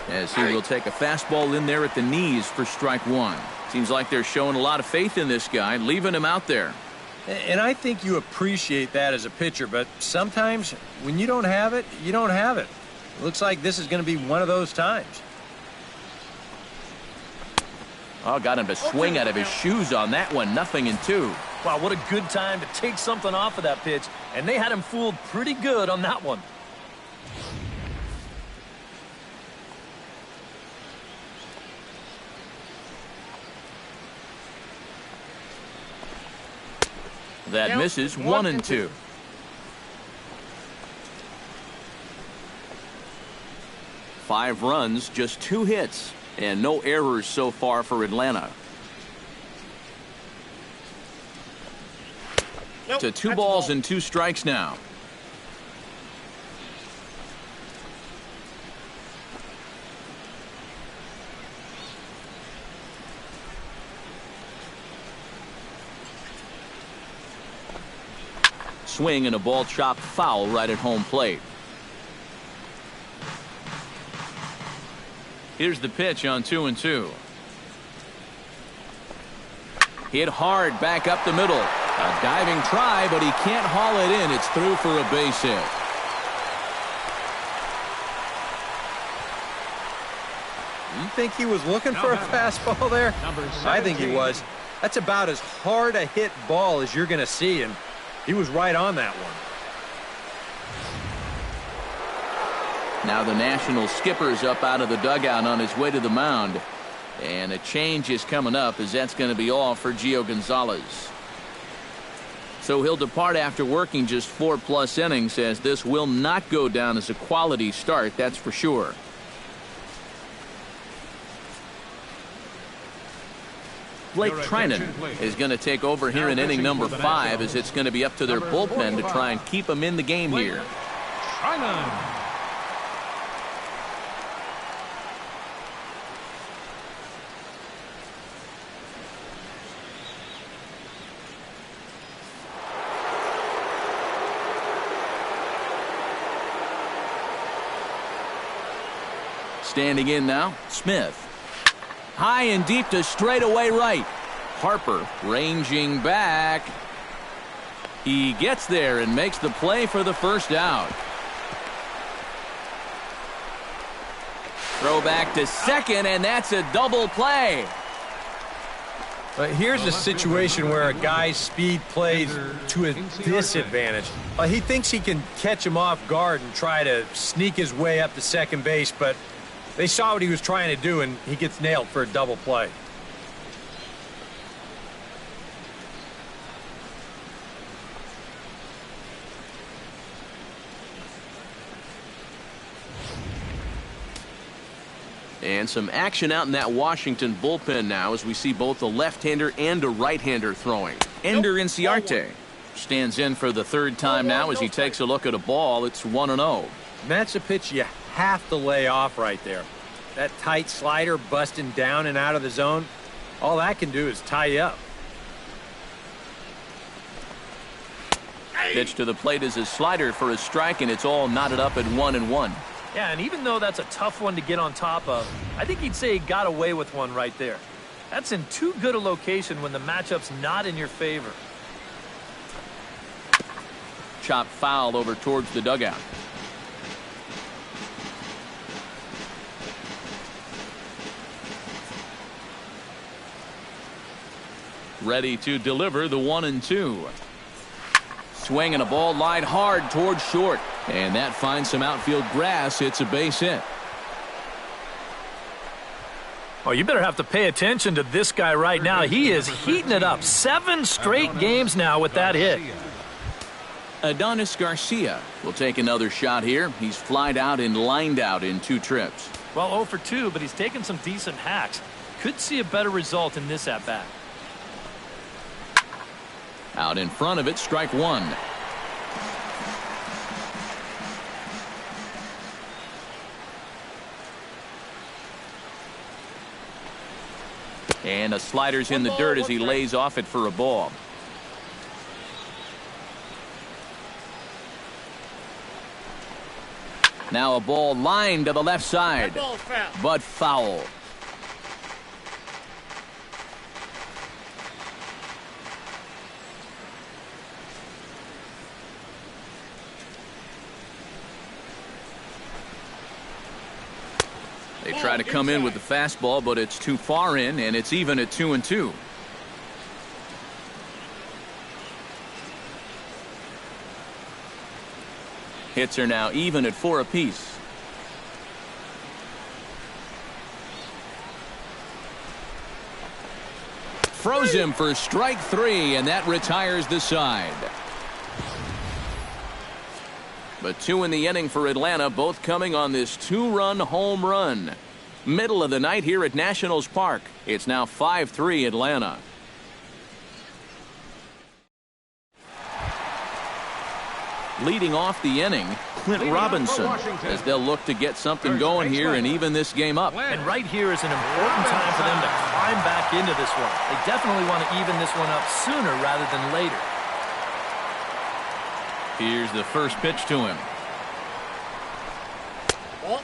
As he will take a fastball in there at the knees for strike 1. Seems like they're showing a lot of faith in this guy, leaving him out there. And I think you appreciate that as a pitcher, but sometimes when you don't have it, you don't have it. It looks like this is going to be one of those times. Oh, got him to swing out of his shoes on that one. 0-2. Wow, what a good time to take something off of that pitch. And they had him fooled pretty good on that one. That misses. 1-2. Five runs, just 2 hits, and no errors so far for Atlanta. To 2 balls and 2 strikes now. Swing and a ball chopped foul right at home plate. Here's the pitch on 2-2. Hit hard back up the middle. A diving try, but he can't haul it in. It's through for a base hit. think he was looking for a fastball there? I think he was. That's about as hard a hit ball as you're going to see, and he was right on that one. Now the National skipper's up out of the dugout on his way to the mound. And a change is coming up, as that's going to be all for Gio Gonzales. So he'll depart after working just 4+ innings, as this will not go down as a quality start, that's for sure. Blake Trinan is going to take over here in inning number 5, as it's going to be up to their bullpen to try and keep him in the game here. Trinan. Standing in now, Smith. High and deep to straightaway right. Harper ranging back. He gets there and makes the play for the first out. Throw back to second, and that's a double play. But here's a situation where a guy's speed plays to his disadvantage. He thinks he can catch him off guard and try to sneak his way up to second base, but they saw what he was trying to do, and he gets nailed for a double play. And some action out in that Washington bullpen now, as we see both a left-hander and a right-hander throwing. Ender Inciarte stands in for the third time now as he takes a look at a ball. It's 1-0. That's a pitch you have to lay off right there. That tight slider busting down and out of the zone, all that can do is tie you up. Pitch to the plate is a slider for a strike, and it's all knotted up at 1-1. Yeah, and even though that's a tough one to get on top of, I think he'd say he got away with one right there. That's in too good a location when the matchup's not in your favor. Chop foul over towards the dugout. Ready to deliver the 1-2. Swing and a ball lined hard towards short. And that finds some outfield grass. It's a base hit. Oh, you better have to pay attention to this guy right now. He is heating it up. 7 straight games now with that hit. Adonis Garcia will take another shot here. He's flied out and lined out in 2 trips. Well, 0 for 2, but he's taken some decent hacks. Could see a better result in this at-bat. Out in front of it, strike 1. And a slider's in the dirt as he lays off it for a ball. Now a ball lined to the left side, but foul. They try to come in with the fastball, but it's too far in, and it's even at 2-2. Hits are now even at 4 apiece. Froze him for strike 3, and that retires the side. But 2 in the inning for Atlanta, both coming on this 2-run home run. Middle of the night here at Nationals Park. It's now 5-3 Atlanta. Leading off the inning, Clint Robinson, as they'll look to get something going here and even this game up. And right here is an important time for them to climb back into this one. They definitely want to even this one up sooner rather than later. Here's the first pitch to him.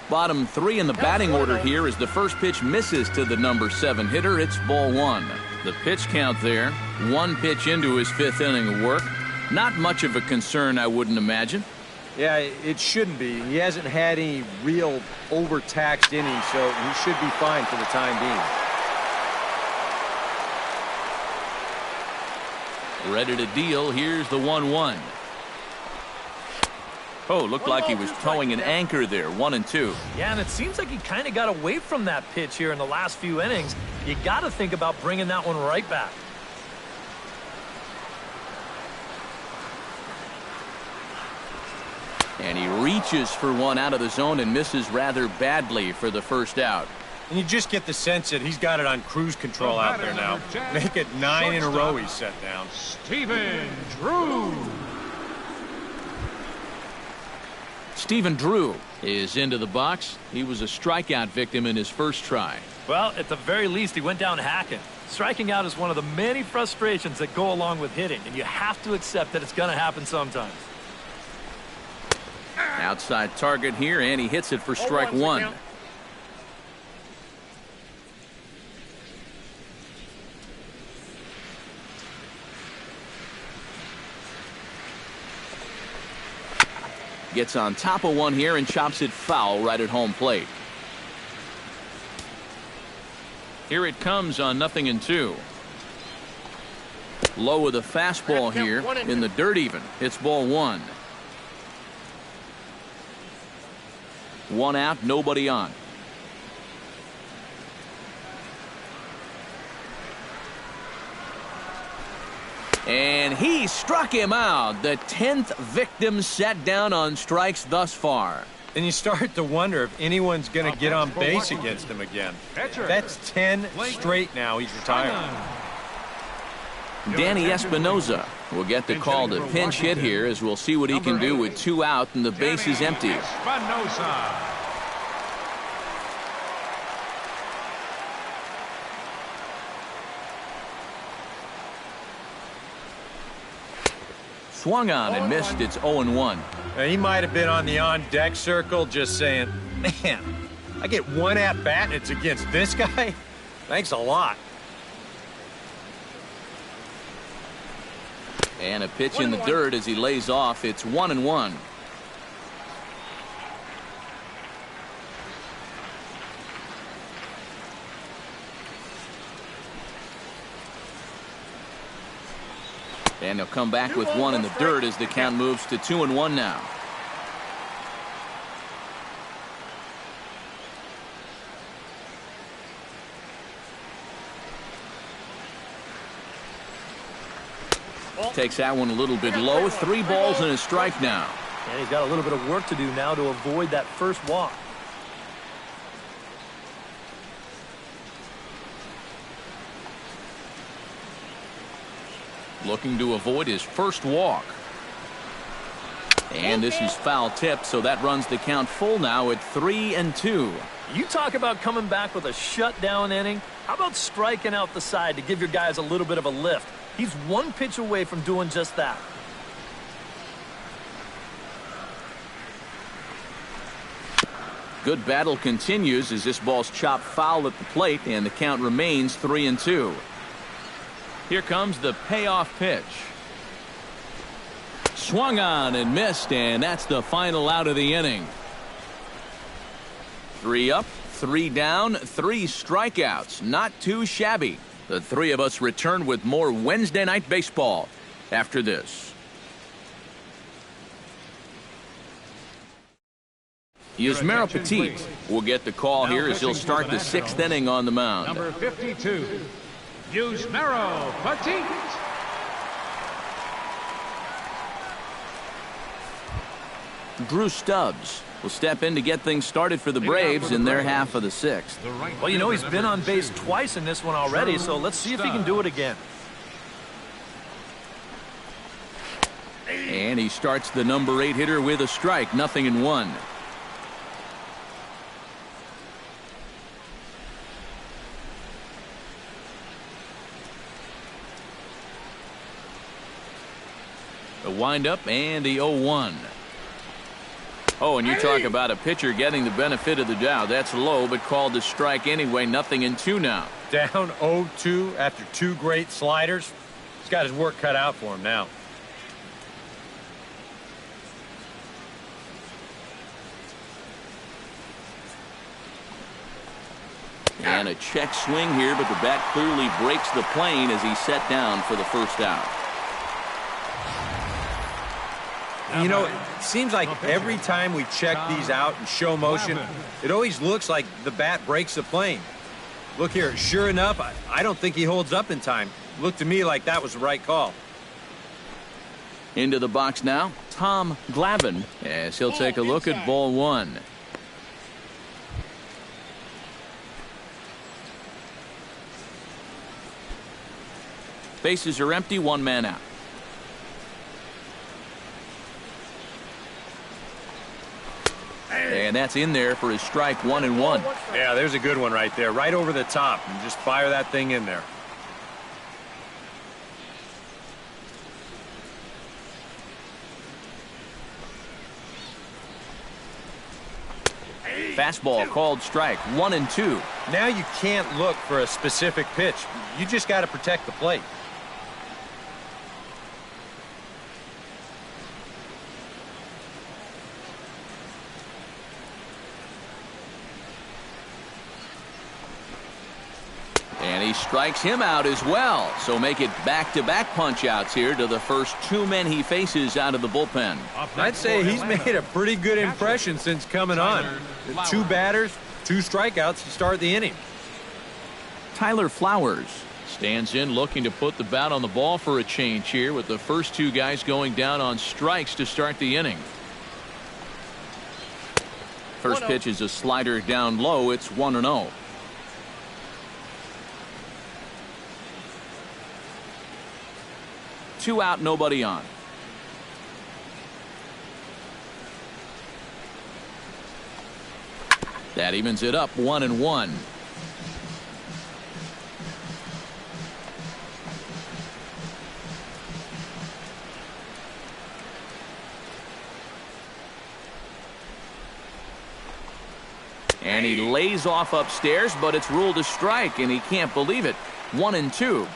Bottom 3 in the batting order here as the first pitch misses to the number 7 hitter. It's ball 1. The pitch count there, 1 pitch into his 5th inning of work. Not much of a concern, I wouldn't imagine. Yeah, it shouldn't be. He hasn't had any real overtaxed innings, so he should be fine for the time being. Ready to deal. Here's the 1-1. Oh, looked like he was towing an anchor there. 1-2. Yeah, and it seems like he kind of got away from that pitch here in the last few innings. You got to think about bringing that one right back. And he reaches for one out of the zone and misses rather badly for the first out. And you just get the sense that he's got it on cruise control out there now. Make it 9 in a row he's set down. Stephen Drew. Stephen Drew is into the box. He was a strikeout victim in his first try. Well, at the very least, he went down hacking. Striking out is one of the many frustrations that go along with hitting, and you have to accept that it's going to happen sometimes. Outside target here, and he hits it for strike one. Gets on top of one here and chops it foul right at home plate. Here it comes on 0-2. Low with a fastball here in the dirt even. It's ball one. One out, nobody on. And he struck him out. The 10th victim set down on strikes thus far. And you start to wonder if anyone's going to get on base against him again. That's 10 straight now. He's retired. Danny Espinoza will get the call to pinch hit here, as we'll see what he can do with 2 out and the base is empty. Espinoza. Swung on and missed. It's 0-1. He might have been on the on-deck circle just saying, man, I get one at-bat and it's against this guy? Thanks a lot. And a pitch in the dirt as he lays off. It's 1-1. And he'll come back with one in the dirt as the count moves to 2-1 now. Takes that one a little bit low. 3 balls and a strike now. And he's got a little bit of work to do now to avoid that first walk. Looking to avoid his first walk. And this is foul tip, so that runs the count full now at 3-2. You talk about coming back with a shutdown inning. How about striking out the side to give your guys a little bit of a lift? He's 1 pitch away from doing just that. Good battle continues as this ball's chopped foul at the plate, and the count remains 3-2. Here comes the payoff pitch. Swung on and missed, and that's the final out of the inning. 3 up, 3 down, 3 strikeouts. Not too shabby. The 3 of us return with more Wednesday Night Baseball after this. Yusmeiro Petit will get the call here as he'll start the 6th inning on the mound. Number 52, Yusmeiro Petit. Drew Stubbs will step in to get things started for the Braves in their half of the 6th. Well, you know, he's been on base twice in this one already, so let's see if he can do it again. And he starts the number 8 hitter with a strike. 0-1. The windup and the 0-1. Oh, and you talk about a pitcher getting the benefit of the doubt. That's low, but called to strike anyway. 0-2 now. Down 0-2 after 2 great sliders. He's got his work cut out for him now. And a check swing here, but the bat clearly breaks the plane as he's set down for the first out. You know, it seems like every time we check these out and show motion, it always looks like the bat breaks the plane. Look here, sure enough, I don't think he holds up in time. Looked to me like that was the right call. Into the box now, Tom Glavine, as he'll take a look at ball one. Bases are empty, one man out. And that's in there for his strike, 1-1. Yeah, there's a good one right there, right over the top, and just fire that thing in there. Fastball called strike, 1-2. Now you can't look for a specific pitch. You just got to protect the plate. And he strikes him out as well. So make it back-to-back punch-outs here to the first two men he faces out of the bullpen. I'd say he's made a pretty good impression since coming on. 2 batters, 2 strikeouts to start the inning. Tyler Flowers stands in looking to put the bat on the ball for a change here with the first 2 guys going down on strikes to start the inning. First pitch is a slider down low. It's 1-0. Two out, nobody on. That evens it up, 1-1. And he lays off upstairs, but it's ruled a strike, and he can't believe it. 1-2.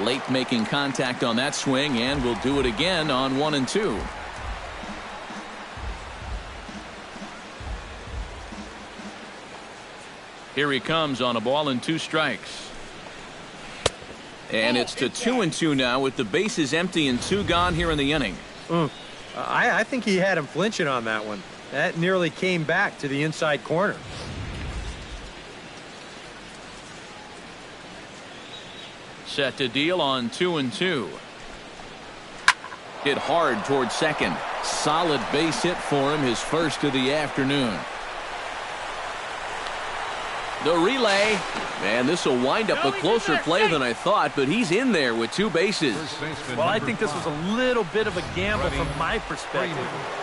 Late making contact on that swing, and will do it again on 1-2. Here he comes on a ball and 2 strikes. And it's to 2-2 now with the bases empty and 2 gone here in the inning. I think he had him flinching on that one. That nearly came back to the inside corner. Set to deal on 2-2. Hit hard towards second. Solid base hit for him, his first of the afternoon. The relay, and this will wind up a closer play than I thought, but he's in there with 2 bases. Well, I think this was a little bit of a gamble from my perspective.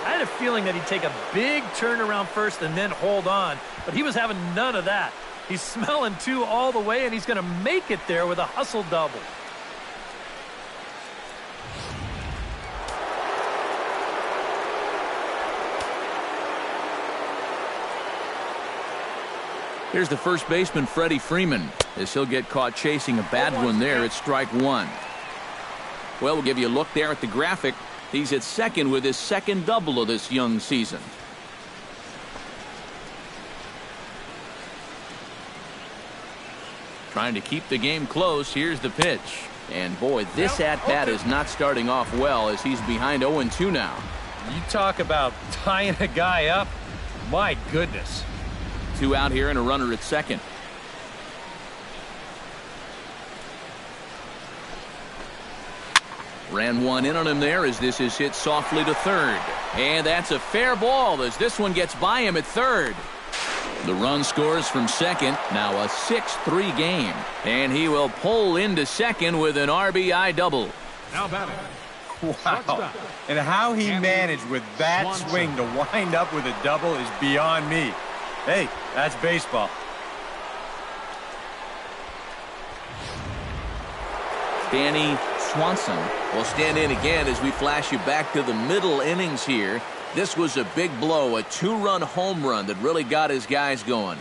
I had a feeling that he'd take a big turn around first and then hold on, but he was having none of that. He's smelling 2 all the way, and he's going to make it there with a hustle double. Here's the first baseman, Freddie Freeman, as he'll get caught chasing a bad one there at strike 1. Well, we'll give you a look there at the graphic. He's at second with his second double of this young season. Trying to keep the game close. Here's the pitch. And boy, this at-bat is not starting off well as he's behind 0-2 now. You talk about tying a guy up. My goodness. 2 out here and a runner at second. Ran 1 in on him there as this is hit softly to third. And that's a fair ball as this one gets by him at third. The run scores from second. Now a 6-3 game. And he will pull into second with an RBI double. Now batting. Wow. And how he managed with that swing to wind up with a double is beyond me. Hey, that's baseball. Danny Swanson will stand in again as we flash you back to the middle innings here. This was a big blow, a 2-run home run that really got his guys going.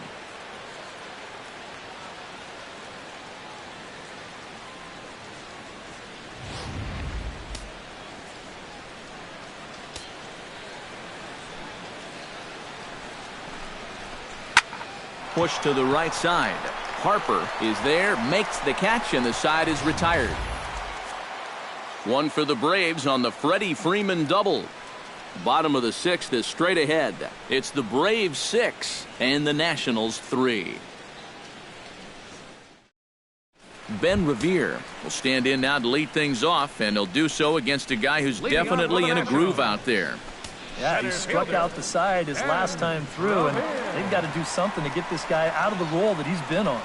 push to the right side. Harper is there, makes the catch, and the side is retired. One for the Braves on the Freddie Freeman double. Bottom of the sixth is straight ahead. It's the Braves 6 and the Nationals 3. Ben Revere will stand in now to lead things off, and he'll do so against a guy who's definitely in a groove out there. Yeah, he struck out the side his last time through, and they've got to do something to get this guy out of the role that he's been on.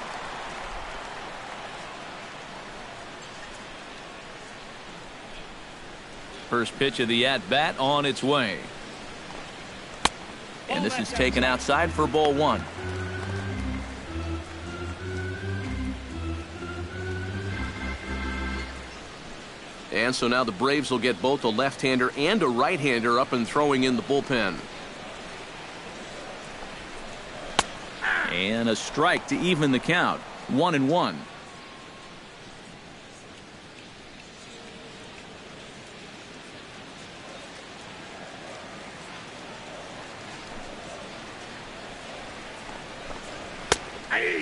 First pitch of the at-bat on its way. And this is taken outside for ball 1. And so now the Braves will get both a left-hander and a right-hander up and throwing in the bullpen. And a strike to even the count. 1-1.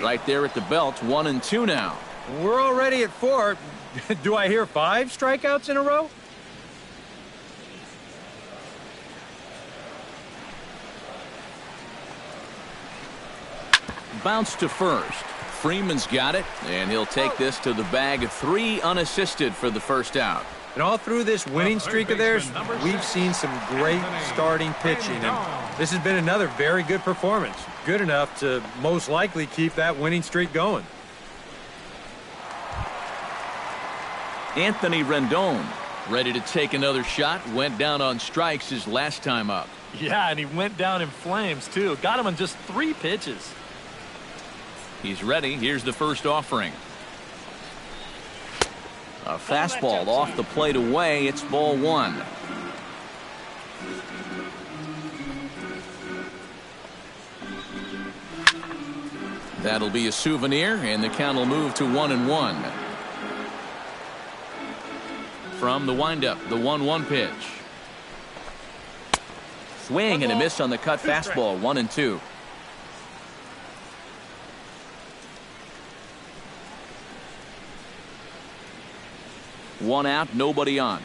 Right there at the belt. 1-2 now. We're already at 4. Do I hear 5 strikeouts in a row? Bounce to first. Freeman's got it, and he'll take this to the bag. 3 unassisted for the first out. And all through this winning streak of theirs, we've seen some great starting pitching, and this has been another very good performance. Good enough to most likely keep that winning streak going. Anthony Rendon ready to take another shot. Went down on strikes his last time up. Yeah, and he went down in flames, too. Got him on just 3 pitches. He's ready. Here's the first offering. A fastball off the plate away. It's ball 1. That'll be a souvenir, and the count will move to 1-1. From the windup, the 1-1 pitch. Swing and a miss on the cut fastball. 1-2. One out, nobody on.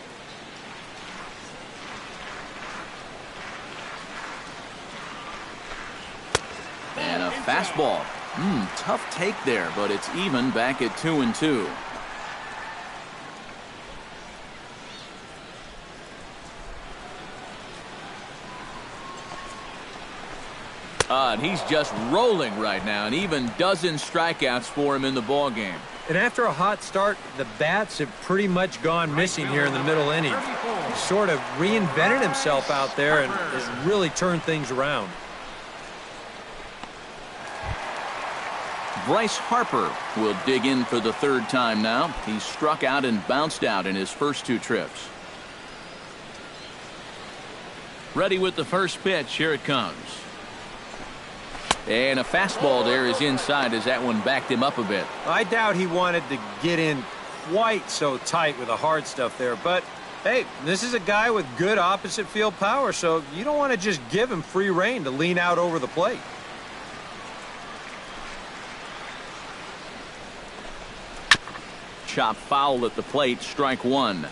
And a fastball. Tough take there, but it's even back at 2-2. And he's just rolling right now, and even dozen strikeouts for him in the ballgame. And after a hot start, the bats have pretty much gone missing here in the middle innings. He sort of reinvented himself out there and has really turned things around. Bryce Harper will dig in for the 3rd time now. He's struck out and bounced out in his first 2 trips. Ready with the first pitch. Here it comes. And a fastball there is inside as that one backed him up a bit. I doubt he wanted to get in quite so tight with the hard stuff there. But, hey, this is a guy with good opposite field power, so you don't want to just give him free rein to lean out over the plate. Chop foul at the plate. Strike 1.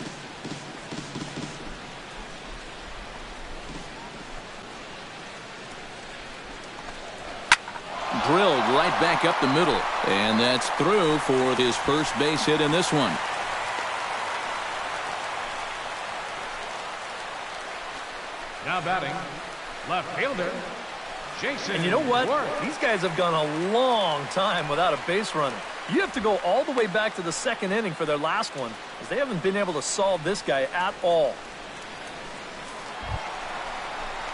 Drilled right back up the middle, and that's through for his first base hit in this one. Now batting, left fielder, Jason. And you know what? Worth. These guys have gone a long time without a base runner. You have to go all the way back to the 2nd inning for their last one, because they haven't been able to solve this guy at all.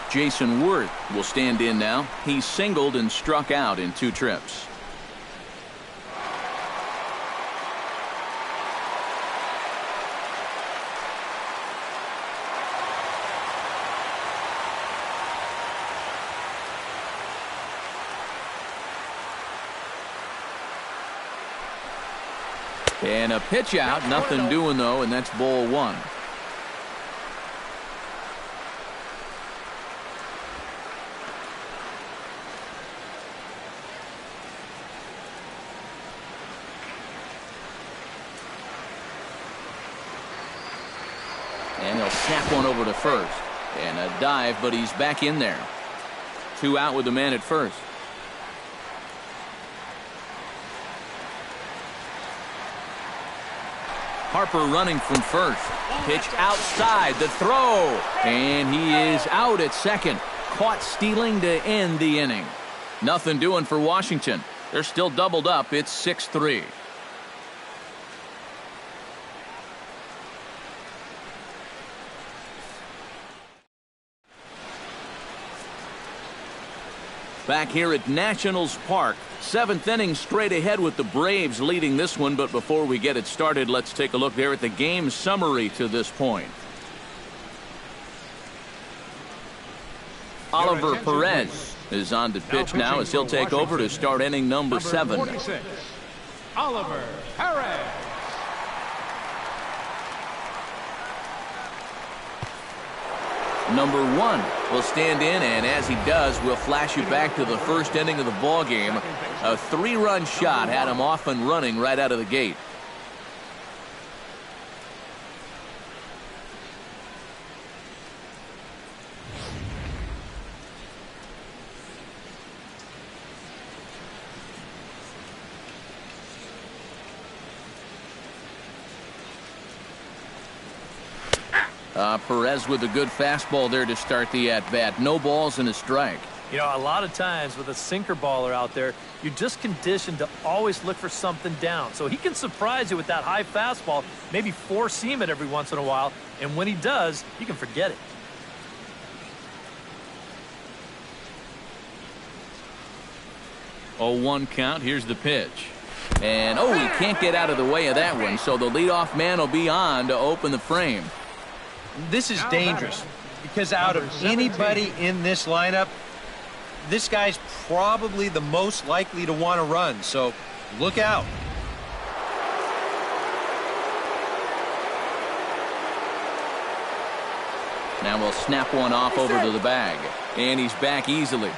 Jason Worth will stand in now. He's singled and struck out in 2 trips. And a pitch out. Nothing doing, though, and that's ball 1. they'll snap one over to first. And a dive, but he's back in there. 2 out with the man at first. Harper running from first. Pitch outside, the throw. And he is out at second. Caught stealing to end the inning. Nothing doing for Washington. They're still doubled up. It's 6-3. Back here at Nationals Park, 7th inning straight ahead with the Braves leading this one. But before we get it started, let's take a look there at the game summary to this point. Oliver Perez is on to pitch now as he'll take over to start inning number 7. 46, Oliver Perez. Number 1 will stand in, and as he does, we'll flash you back to the first inning of the ball game. A 3-run shot had him off and running right out of the gate. Perez with a good fastball there to start the at-bat. No balls and a strike. You know, a lot of times with a sinker baller out there, you're just conditioned to always look for something down. So he can surprise you with that high fastball, maybe four-seam it every once in a while, and when he does, you can forget it. Oh, 1 count. Here's the pitch. And, he can't get out of the way of that one, so the leadoff man will be on to open the frame. This is dangerous because out of anybody in this lineup, this guy's probably the most likely to want to run, so look out. Now we'll snap one off over to the bag, and he's back easily.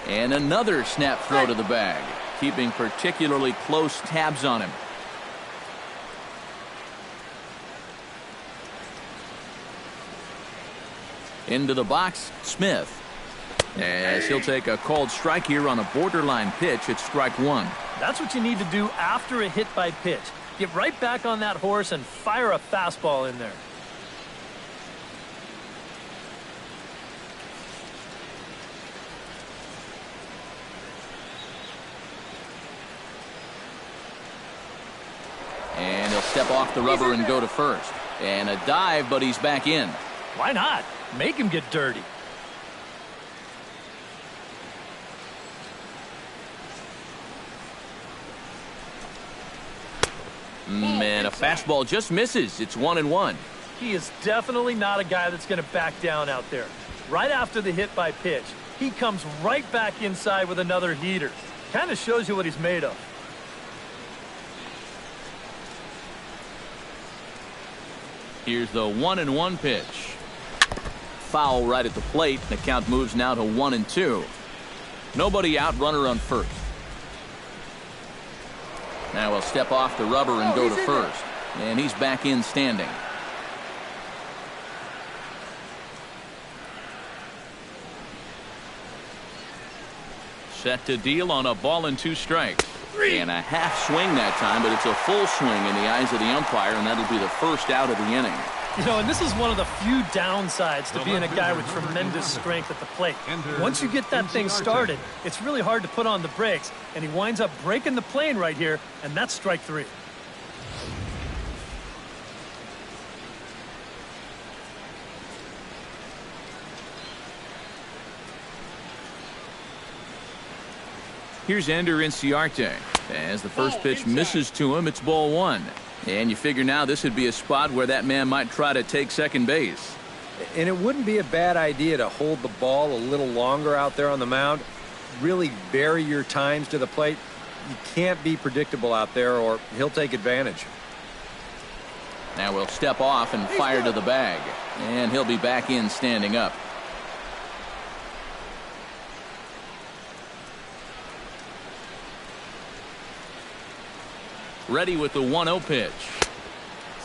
And another snap throw to the bag, keeping particularly close tabs on him. Into the box, Smith. As he'll take a called strike here on a borderline pitch at strike 1. That's what you need to do after a hit by pitch. Get right back on that horse and fire a fastball in there. And he'll step off the rubber and go to first. And a dive, but he's back in. Why not? Make him get dirty. Man, a fastball just misses. It's 1-1. He is definitely not a guy that's going to back down out there. Right after the hit by pitch, he comes right back inside with another heater. Kind of shows you what he's made of. Here's the 1-1 pitch. Foul right at the plate. The count moves now to 1-2. Nobody out, runner on first. Now he'll step off the rubber and go to first. And he's back in standing. Set to deal on a ball and 2 strikes. And a half swing that time, but it's a full swing in the eyes of the umpire, and that'll be the first out of the inning. You know, and this is one of the few downsides to being a guy with tremendous strength at the plate. Once you get that thing started, it's really hard to put on the brakes, and he winds up breaking the plane right here, and that's strike 3. Here's Ender Inciarte. As the first pitch misses to him, it's ball 1. And you figure now this would be a spot where that man might try to take second base. And it wouldn't be a bad idea to hold the ball a little longer out there on the mound. Really vary your times to the plate. You can't be predictable out there or he'll take advantage. Now we'll step off and fire to the bag. And he'll be back in standing up. Ready with the 1-0 pitch.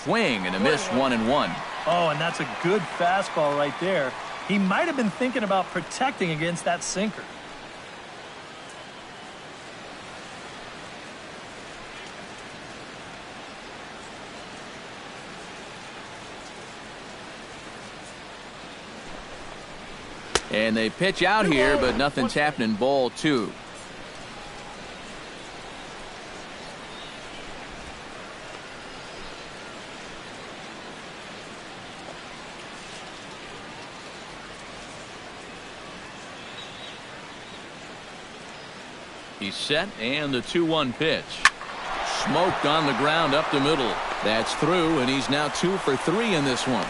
Swing and a miss, 1-1. Oh, and that's a good fastball right there. He might have been thinking about protecting against that sinker. And they pitch out here, but nothing's happening. Ball 2. He's set, and the 2-1 pitch. Smoked on the ground up the middle. That's through, and he's now 2 for 3 in this one.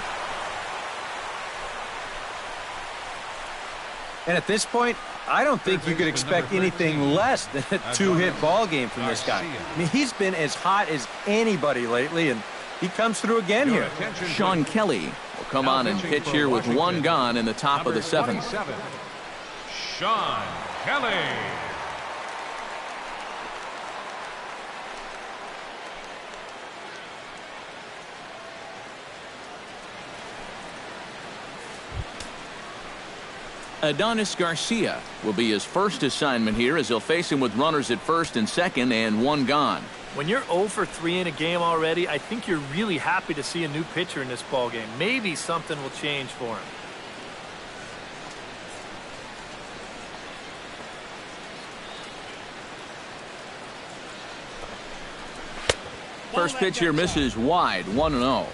And at this point, I don't think you could expect anything less than a 2-hit ball game from this guy. I mean, he's been as hot as anybody lately, and he comes through again here. Sean Kelly will come on and pitch here with 1 gone in the top of the 7th. Sean Kelly. Adonis Garcia will be his first assignment here as he'll face him with runners at first and second and 1 gone. When you're 0 for 3 in a game already, I think you're really happy to see a new pitcher in this ball game. Maybe something will change for him. First pitch here misses wide, 1-0.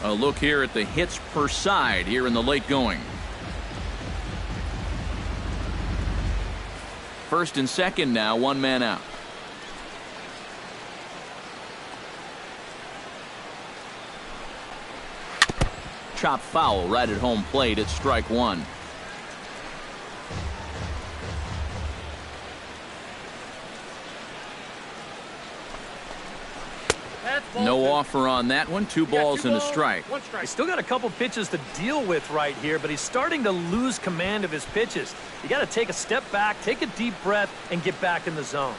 A look here at the hits per side here in the late going. First and second now, 1 man out. Chop foul right at home plate. It's strike 1. No offer on that one. 2 balls and a strike. He's still got a couple pitches to deal with right here, but he's starting to lose command of his pitches. You got to take a step back, take a deep breath, and get back in the zone.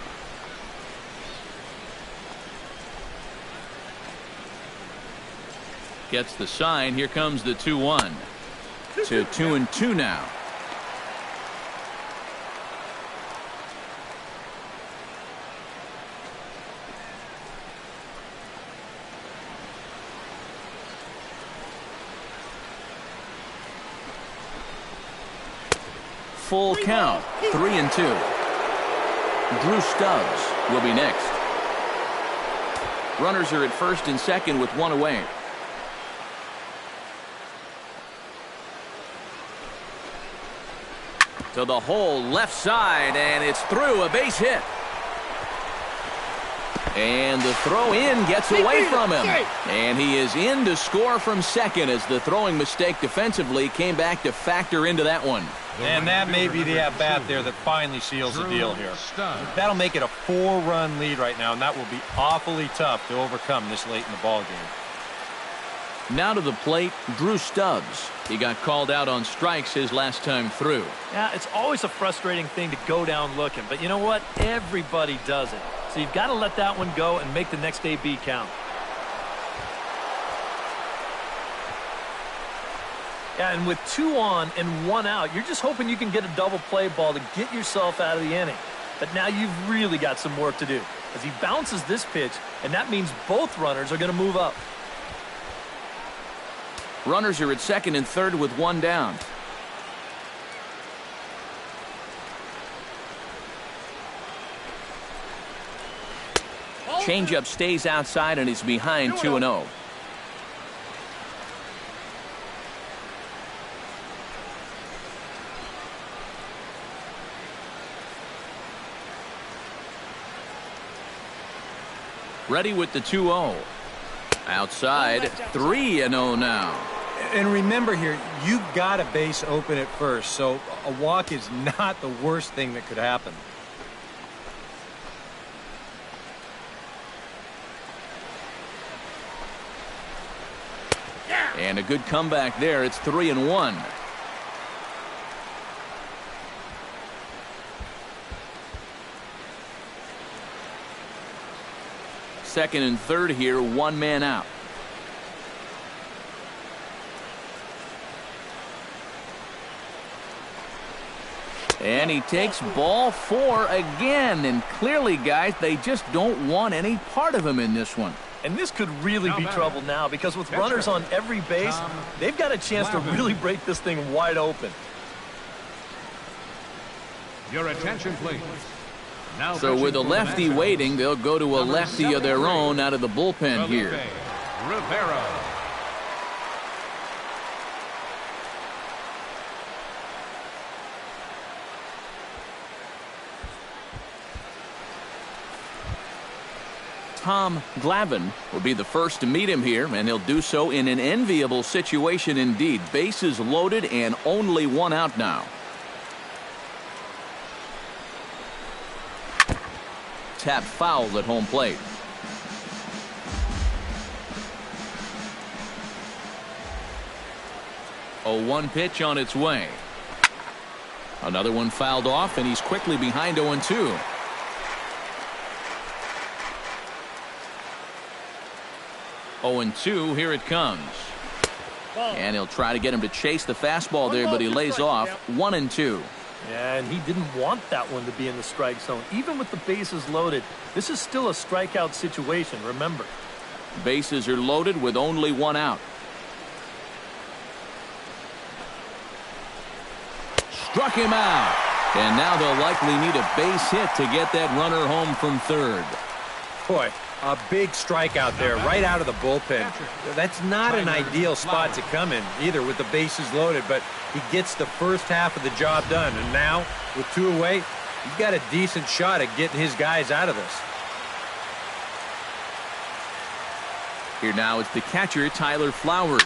Gets the sign. Here comes the 2-1. To 2-2 now. Full count, 3-2. Drew Stubbs will be next. Runners are at first and second with 1 away. To the hole left side, and it's through, a base hit. And the throw in gets away from him. And he is in to score from second as the throwing mistake defensively came back to factor into that one. And that may be the at-bat there that finally seals the deal here. That'll make it a 4-run lead right now, and that will be awfully tough to overcome this late in the ball game. Now to the plate, Drew Stubbs. He got called out on strikes his last time through. Yeah, it's always a frustrating thing to go down looking, but you know what? Everybody does it. So you've got to let that one go and make the next AB count. Yeah, and with 2 on and 1 out, you're just hoping you can get a double play ball to get yourself out of the inning. But now you've really got some work to do as he bounces this pitch, and that means both runners are going to move up. Runners are at second and third with 1 down. Changeup stays outside and he's behind 2-0. Ready with the 2-0. Outside, 3-0 now. And remember here, you've got a base open at first, so a walk is not the worst thing that could happen. And a good comeback there. It's 3-1. Second and third here, one man out. And he takes ball 4 again. And clearly, guys, they just don't want any part of him in this one. And this could really be trouble now because with runners on every base, they've got a chance to really break this thing wide open. Your attention, please. Now So with a lefty waiting, they'll go to a lefty of their own out of the bullpen here. Rivera. Tom Glavine will be the first to meet him here, and he'll do so in an enviable situation indeed. Bases loaded and only one out now. Tap foul at home plate. A 1 pitch on its way. Another one fouled off, and he's quickly behind 0-2. 0-2, here it comes. And he'll try to get him to chase the fastball there, but he lays off. 1-2. Yeah, and he didn't want that one to be in the strike zone. Even with the bases loaded, this is still a strikeout situation, remember. Bases are loaded with only one out. Struck him out. And now they'll likely need a base hit to get that runner home from third. Boy, a big strikeout there right out of the bullpen. That's not an ideal spot to come in either with the bases loaded, but he gets the first half of the job done. And now, with 2 away, he's got a decent shot at getting his guys out of this. Here now it's the catcher, Tyler Flowers,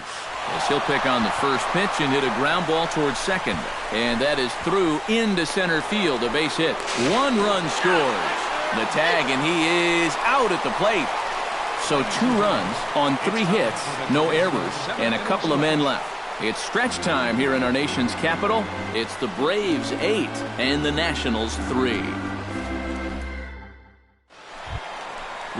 as he'll pick on the first pitch and hit a ground ball towards second. And that is through into center field, a base hit. 1 run scores. The tag, and he is out at the plate. So 2 runs on 3 hits, no errors, and a couple of men left. It's stretch time here in our nation's capital. It's the Braves 8 and the Nationals 3.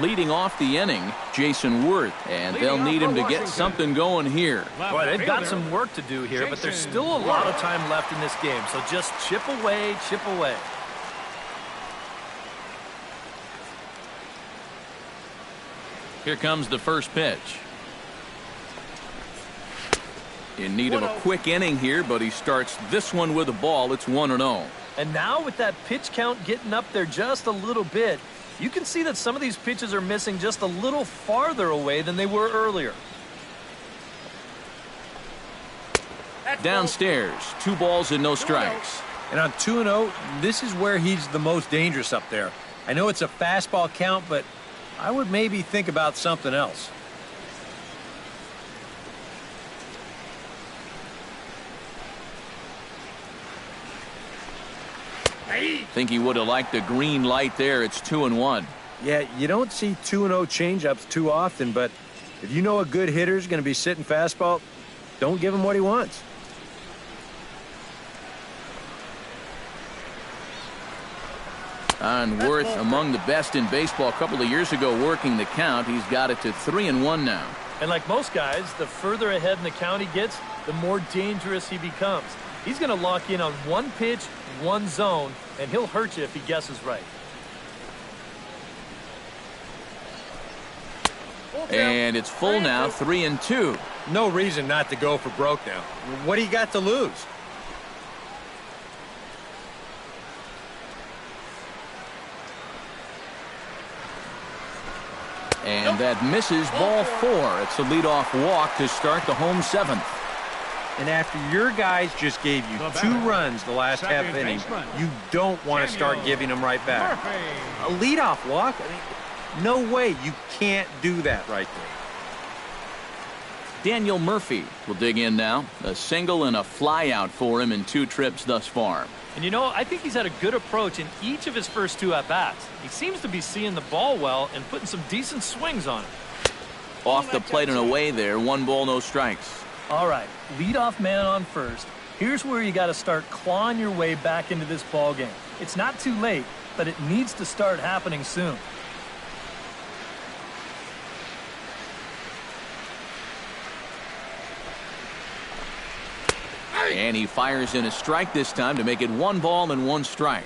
Leading off the inning, Jason Worth, and they'll need him to get something going here. Boy, they've got some work to do here, but there's still a lot of time left in this game. So just chip away, chip away. Here comes the first pitch. In need of a quick inning here, but he starts this one with a ball. It's 1-0. And now with that pitch count getting up there just a little bit, you can see that some of these pitches are missing just a little farther away than they were earlier. Downstairs, 2 balls and no strikes. And on 2-0, this is where he's the most dangerous up there. I know it's a fastball count, but I would maybe think about something else. Think he would have liked the green light there. It's 2-1. Yeah, you don't see 2-0 changeups too often, but if you know a good hitter's going to be sitting fastball, don't give him what he wants. And Worth among the best in baseball a couple of years ago working the count. He's got it to 3-1 now. And like most guys, the further ahead in the count he gets, the more dangerous he becomes. He's going to lock in on 1 pitch, 1 zone, and he'll hurt you if he guesses right. And it's full now, 3-2. No reason not to go for broke now. What do you got to lose? And that misses, ball 4. It's a leadoff walk to start the home 7th. And after your guys just gave you 2 runs the last half inning, you don't want to start giving them right back. A leadoff walk? I mean, no way. You can't do that right there. Daniel Murphy will dig in now. A single and a fly out for him in 2 trips thus far. And you know, I think he's had a good approach in each of his first 2 at-bats. He seems to be seeing the ball well and putting some decent swings on it. Off the plate and away there. 1 ball, no strikes. All right, leadoff man on first. Here's where you got to start clawing your way back into this ball game. It's not too late, but it needs to start happening soon. And he fires in a strike this time to make it 1 ball and 1 strike.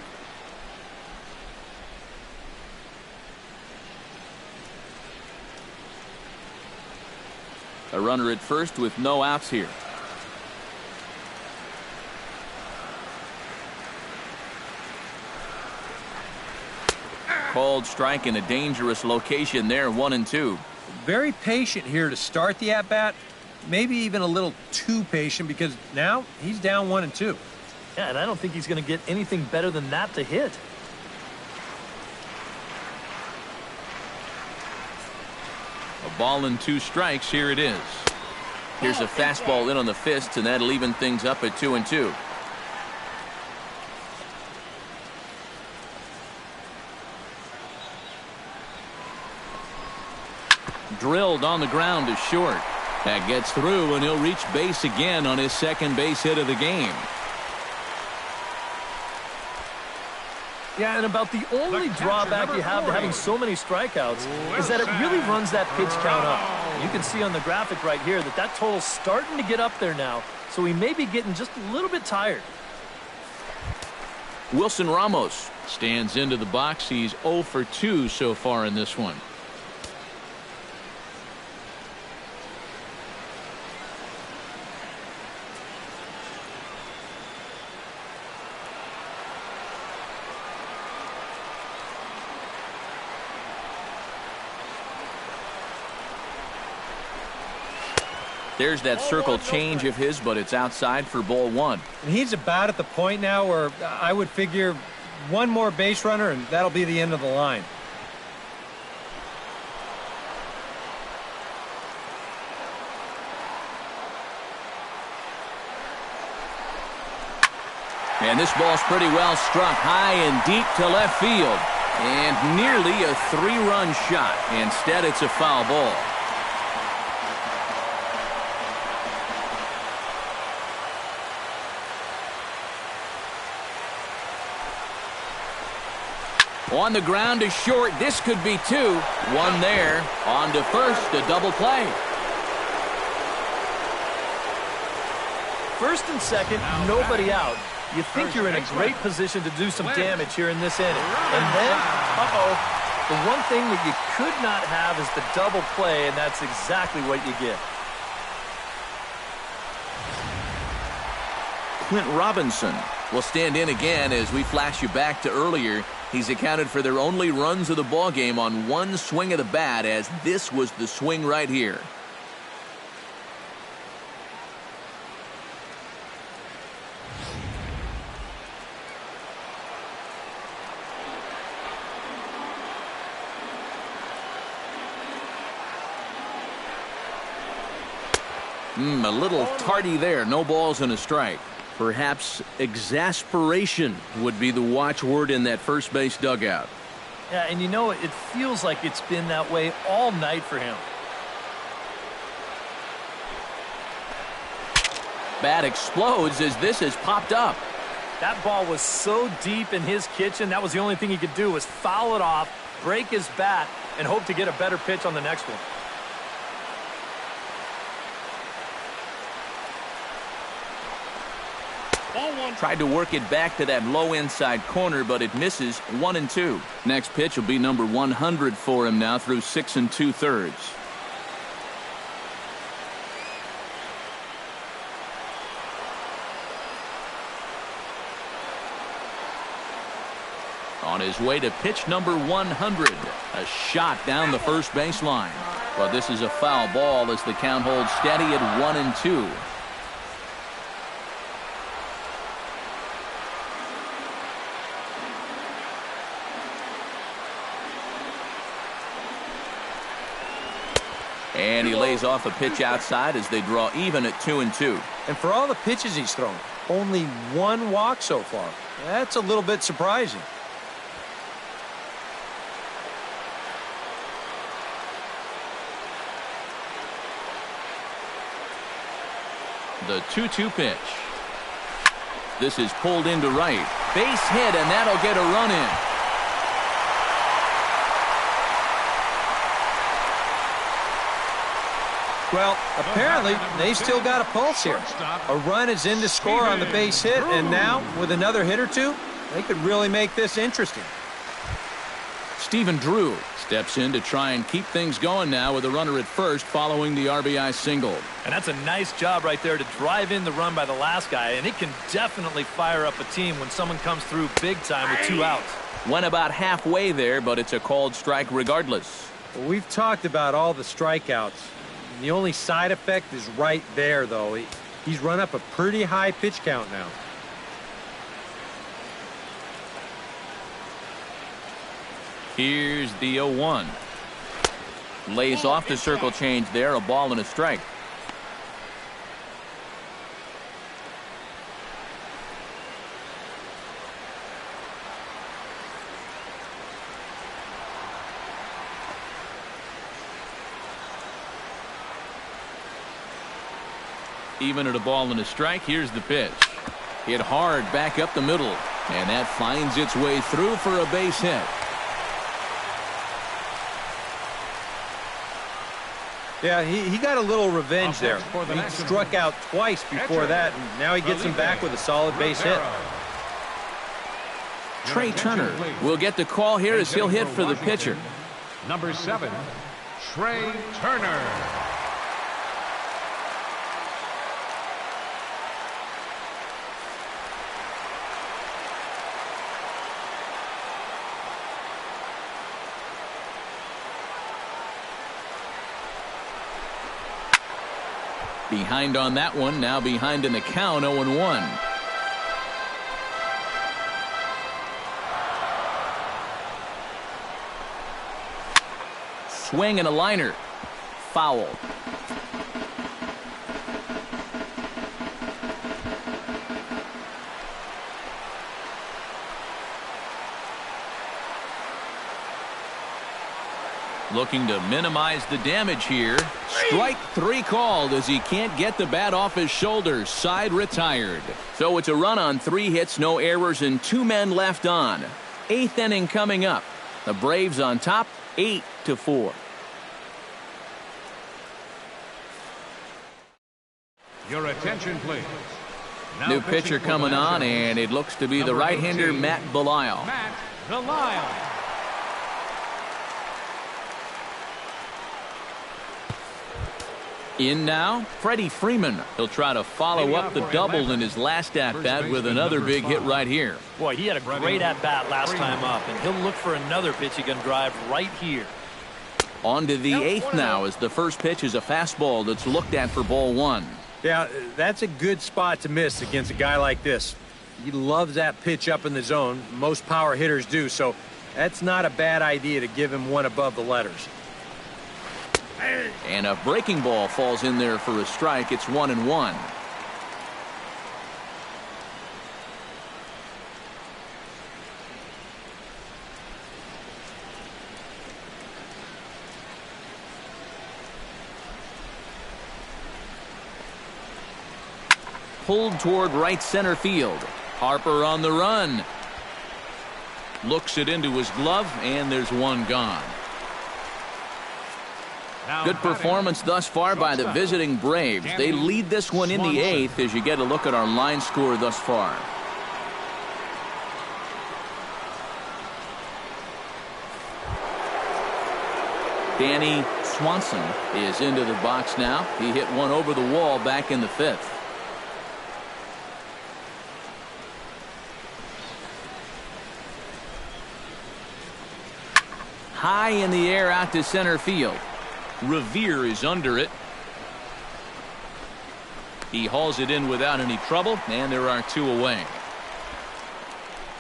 A runner at first with no outs here. Called strike in a dangerous location there, 1-2. Very patient here to start the at-bat. Maybe even a little too patient because now he's down 1-2. Yeah, and I don't think he's going to get anything better than that to hit. A ball and 2 strikes. Here it is. Here's a fastball in on the fist, and that'll even things up at 2-2. Drilled on the ground to short. That gets through, and he'll reach base again on his second base hit of the game. Yeah, and about the only drawback you have to having so many strikeouts is that it really runs that pitch count up. You can see on the graphic right here that that total's starting to get up there now, so he may be getting just a little bit tired. Wilson Ramos stands into the box. He's 0 for 2 so far in this one. There's that circle change of his, but it's outside for ball 1. And he's about at the point now where I would figure one more base runner and that'll be the end of the line. And this ball's pretty well struck high and deep to left field. And nearly a 3-run shot. Instead, it's a foul ball. On the ground to short. This could be 2. 1 there. On to first. A double play. First and second, nobody out. You think you're in a great position to do some damage here in this inning. And then, the one thing that you could not have is the double play, and that's exactly what you get. Clint Robinson will stand in again as we flash you back to earlier. He's accounted for their only runs of the ball game on 1 swing of the bat, as this was the swing right here. A little tardy there. No balls and a strike. Perhaps exasperation would be the watchword in that first base dugout. Yeah, and you know, it feels like it's been that way all night for him. Bat explodes as this has popped up. That ball was so deep in his kitchen, that was the only thing he could do was foul it off, break his bat, and hope to get a better pitch on the next one. Tried to work it back to that low inside corner, but it misses. 1-2. Next pitch will be number 100 for him now through 6 2/3. On his way to pitch number 100. A shot down the first baseline. But this is a foul ball as the count holds steady at 1-2. And he lays off a pitch outside as they draw even at 2-2. And for all the pitches he's thrown, only 1 walk so far. That's a little bit surprising. The 2-2 pitch. This is pulled into right. Base hit, and that'll get a run in. Well, apparently, they still got a pulse here. A run is in to score on the base hit, and now, with another hit or two, they could really make this interesting. Stephen Drew steps in to try and keep things going now with a runner at first following the RBI single. And that's a nice job right there to drive in the run by the last guy, and it can definitely fire up a team when someone comes through big time with 2 outs. Went about halfway there, but it's a called strike regardless. Well, we've talked about all the strikeouts. The only side effect is right there, though. He's run up a pretty high pitch count now. Here's the 0-1. Lays off the circle change there, a ball and a strike. Even at a ball and a strike, here's the pitch. Hit hard back up the middle, and that finds its way through for a base hit. Yeah, he got a little revenge there. He struck out twice before that, and now he gets him back with a solid base hit. Trey Turner will get the call here as he'll hit for the pitcher. Number 7, Trey Turner. Behind on that one, now behind in the count, 0-1. Swing and a liner. Foul. Looking to minimize the damage here. Strike 3 called as he can't get the bat off his shoulders. Side retired. So it's a run on 3 hits, no errors, and 2 men left on. 8th inning coming up. The Braves on top, 8-4. Your attention, please. Now New pitcher coming on, and it looks to be the right-hander, Matt Belisle. Matt Belisle. In now, Freddie Freeman. He'll try to follow up the double in his last at-bat with another big hit right here. Boy, he had a great at-bat last time up, and he'll look for another pitch he can drive right here. On to the 8th now as the first pitch is a fastball that's looked at for ball 1. Yeah, that's a good spot to miss against a guy like this. He loves that pitch up in the zone. Most power hitters do, so that's not a bad idea to give him one above the letters. And a breaking ball falls in there for a strike. It's 1-1. Pulled toward right center field. Harper on the run. Looks it into his glove, and there's one gone. Good performance thus far by the visiting Braves. They lead this one in the 8th as you get a look at our line score thus far. Danny Swanson is into the box now. He hit one over the wall back in the 5th. High in the air out to center field. Revere is under it. He hauls it in without any trouble, and there are 2 away.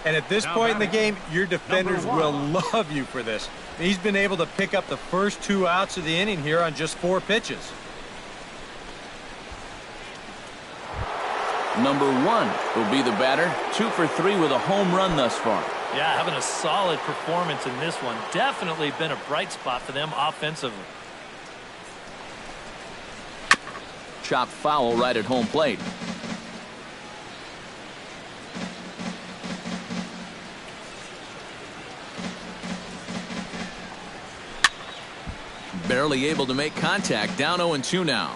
And at this point in the game, your defenders will love you for this. He's been able to pick up the first 2 outs of the inning here on just 4 pitches. Number 1 will be the batter. 2 for 3 with a home run thus far. Yeah, having a solid performance in this one. Definitely been a bright spot for them offensively. Chopped foul right at home plate. Barely able to make contact. Down 0-2 now.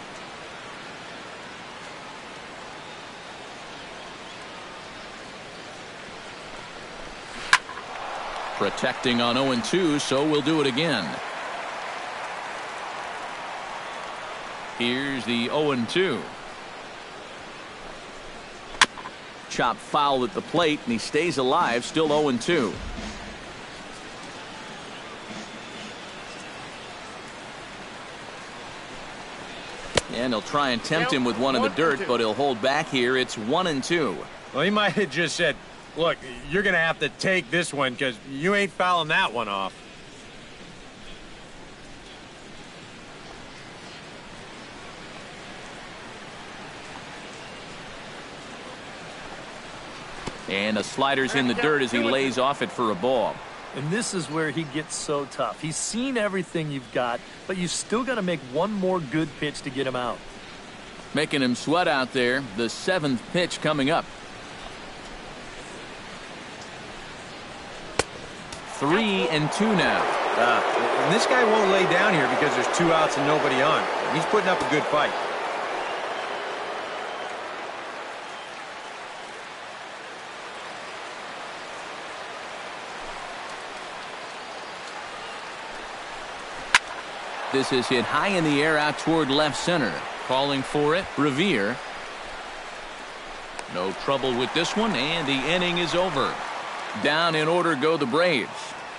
Protecting on 0-2, so we'll do it again. Here's the 0-2. Chop foul at the plate, and he stays alive, still 0-2. And he'll try and tempt him with one in the dirt, but he'll hold back here. It's 1-2. Well, he might have just said, look, you're going to have to take this one because you ain't fouling that one off. And the slider's in the dirt as he lays off it for a ball. And this is where he gets so tough. He's seen everything you've got, but you've still got to make one more good pitch to get him out. Making him sweat out there. The 7th pitch coming up. 3-2 now. And this guy won't lay down here because there's 2 outs and nobody on. He's putting up a good fight. This is hit high in the air out toward left center. Calling for it, Revere. No trouble with this one, and the inning is over. Down in order go the Braves.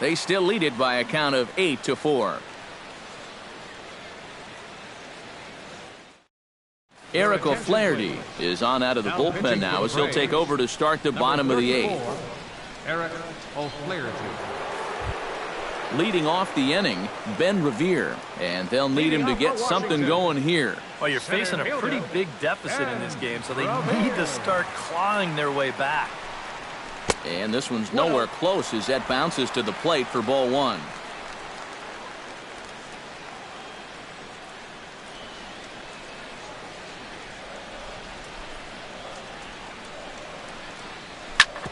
They still lead it by a count of 8-4. Eric O'Flaherty is on out of the bullpen now as he'll take over to start the bottom of the 8th. Eric O'Flaherty. Leading off the inning, Ben Revere, and they'll need him to get something going here. Well, you're facing a pretty big deficit in this game, so they need to start clawing their way back. And this one's nowhere close as that bounces to the plate for ball 1.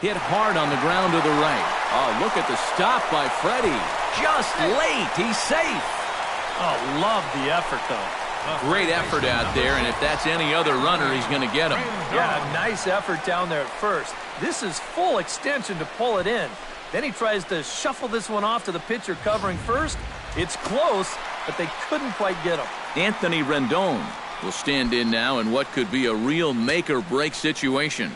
Hit hard on the ground to the right. Oh, look at the stop by Freddie. Just late. He's safe. Oh, love the effort, though. Great effort out there, and if that's any other runner, he's going to get him. Yeah, nice effort down there at first. This is full extension to pull it in. Then he tries to shuffle this one off to the pitcher covering first. It's close, but they couldn't quite get him. Anthony Rendon will stand in now in what could be a real make-or-break situation.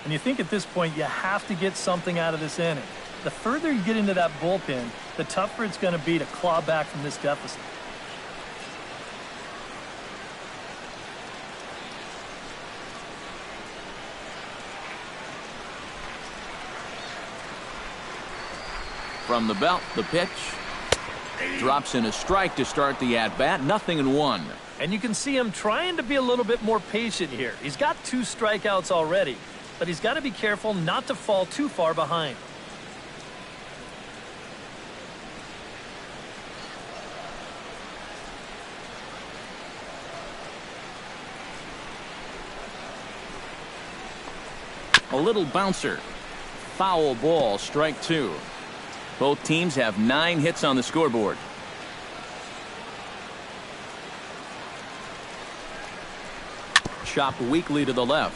And you think at this point you have to get something out of this inning. The further you get into that bullpen, the tougher it's going to be to claw back from this deficit. From the belt, the pitch. Drops in a strike to start the at-bat. 0-1. And you can see him trying to be a little bit more patient here. He's got 2 strikeouts already, but he's got to be careful not to fall too far behind. A little bouncer. Foul ball, strike 2. Both teams have 9 hits on the scoreboard. Chopped weakly to the left.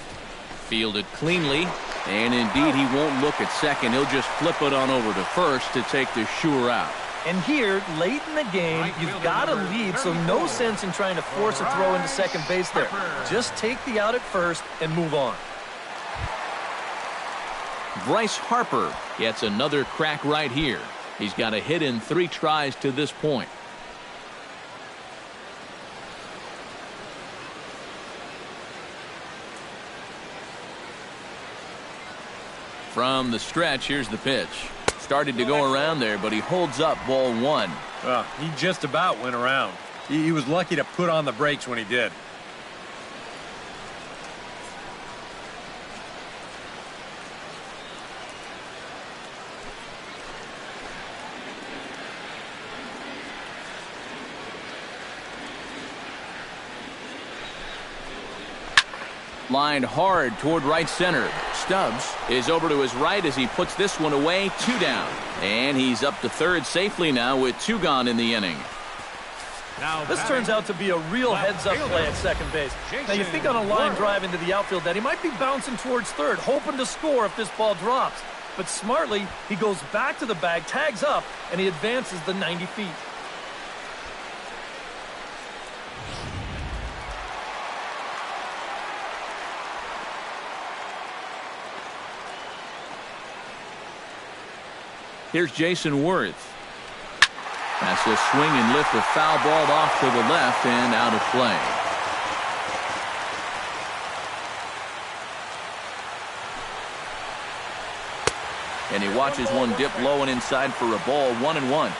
Fielded cleanly. And indeed, he won't look at second. He'll just flip it on over to first to take the sure out. And here, late in the game, you've got a lead, so no sense in trying to force a throw into second base there. Just take the out at first and move on. Bryce Harper gets another crack right here. He's got a hit in 3 tries to this point. From the stretch, here's the pitch. Started to go around there, but he holds up ball 1. He just about went around. He was lucky to put on the brakes when he did. Lined hard toward right center. Stubbs is over to his right as he puts this one away. 2 down. And he's up to third safely now with 2 gone in the inning. This turns out to be a real heads-up play at second base. Now, you think on a line drive into the outfield that he might be bouncing towards third, hoping to score if this ball drops. But smartly, he goes back to the bag, tags up, and he advances the 90 feet. Here's Jason Worth. That's a swing and lift, a foul ball off to the left and out of play. And he watches one dip low and inside for a ball, 1-1.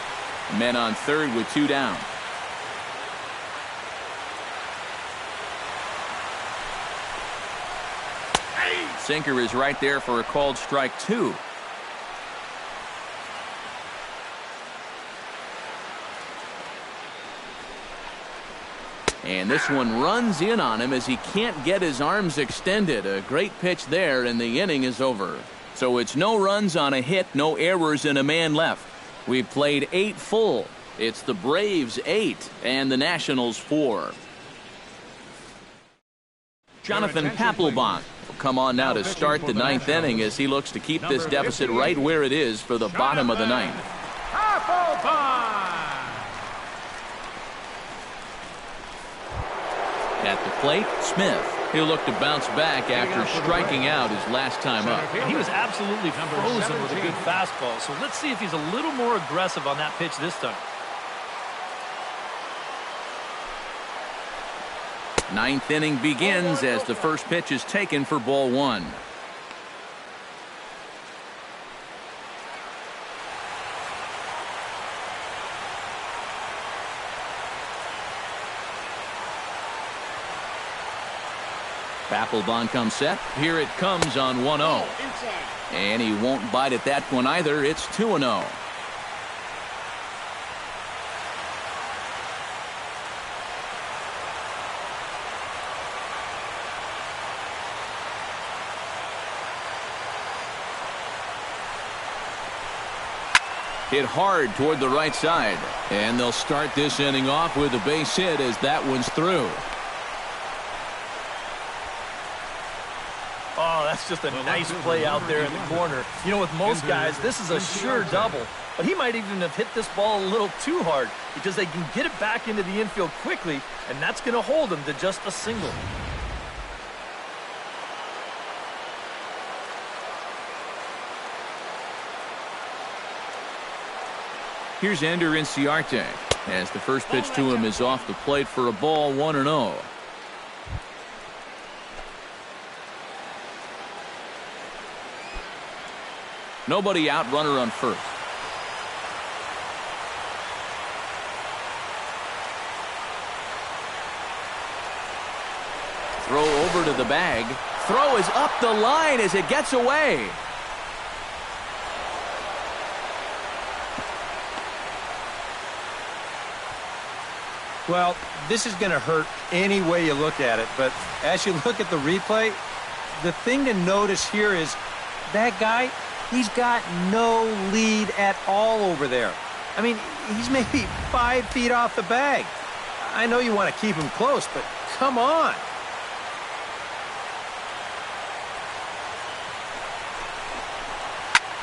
Men on third with 2 down. Sinker is right there for a called strike 2. And this one runs in on him as he can't get his arms extended. A great pitch there, and the inning is over. So it's no runs on a hit, no errors, and a man left. We've played 8 full. It's the Braves 8 and the Nationals 4. Jonathan Papelbon will come on now to start the 9th inning as he looks to keep this deficit right where it is for the bottom of the 9th. At the plate, Smith. He'll look to bounce back after striking out his last time up. He was absolutely frozen with a good fastball, so let's see if he's a little more aggressive on that pitch this time. 9th inning begins as the first pitch is taken for ball 1. Papelbon comes set. Here it comes on 1-0. And he won't bite at that one either. It's 2-0. Hit hard toward the right side. And they'll start this inning off with a base hit as that one's through. Oh, that's just a nice play out there in the corner. You know, with most guys, this is a sure double. But he might even have hit this ball a little too hard because they can get it back into the infield quickly, and that's going to hold him to just a single. Here's Ender Inciarte as the first pitch to him is off the plate for a ball, 1-0. Nobody out, runner on first. Throw over to the bag. Throw is up the line as it gets away. Well, this is going to hurt any way you look at it, but as you look at the replay, the thing to notice here is that guy, he's got no lead at all over there. I mean, he's maybe 5 feet off the bag. I know you want to keep him close, but come on.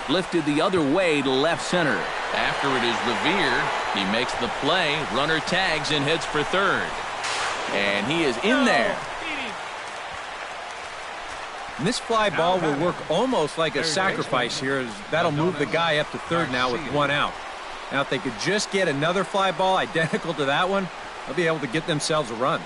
Lifted the other way to left center. After it is Revere, he makes the play. Runner tags and heads for third. And he is in there. And this fly ball will work almost like a sacrifice here, as that'll move the guy up to third now with 1 out. Now, if they could just get another fly ball identical to that one, they'll be able to get themselves a run.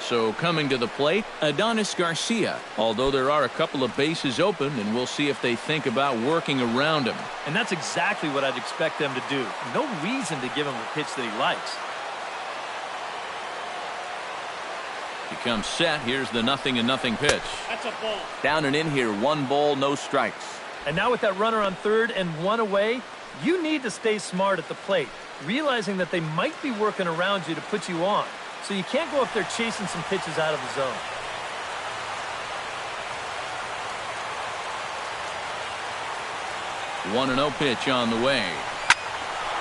So coming to the plate, Adonis Garcia. Although there are a couple of bases open, and we'll see if they think about working around him. And that's exactly what I'd expect them to do. No reason to give him a pitch that he likes. He comes set. Here's the 0-0 pitch. That's a ball. Down and in here, 1 ball, no strikes. And now with that runner on third and 1 away, you need to stay smart at the plate, realizing that they might be working around you to put you on. So you can't go up there chasing some pitches out of the zone.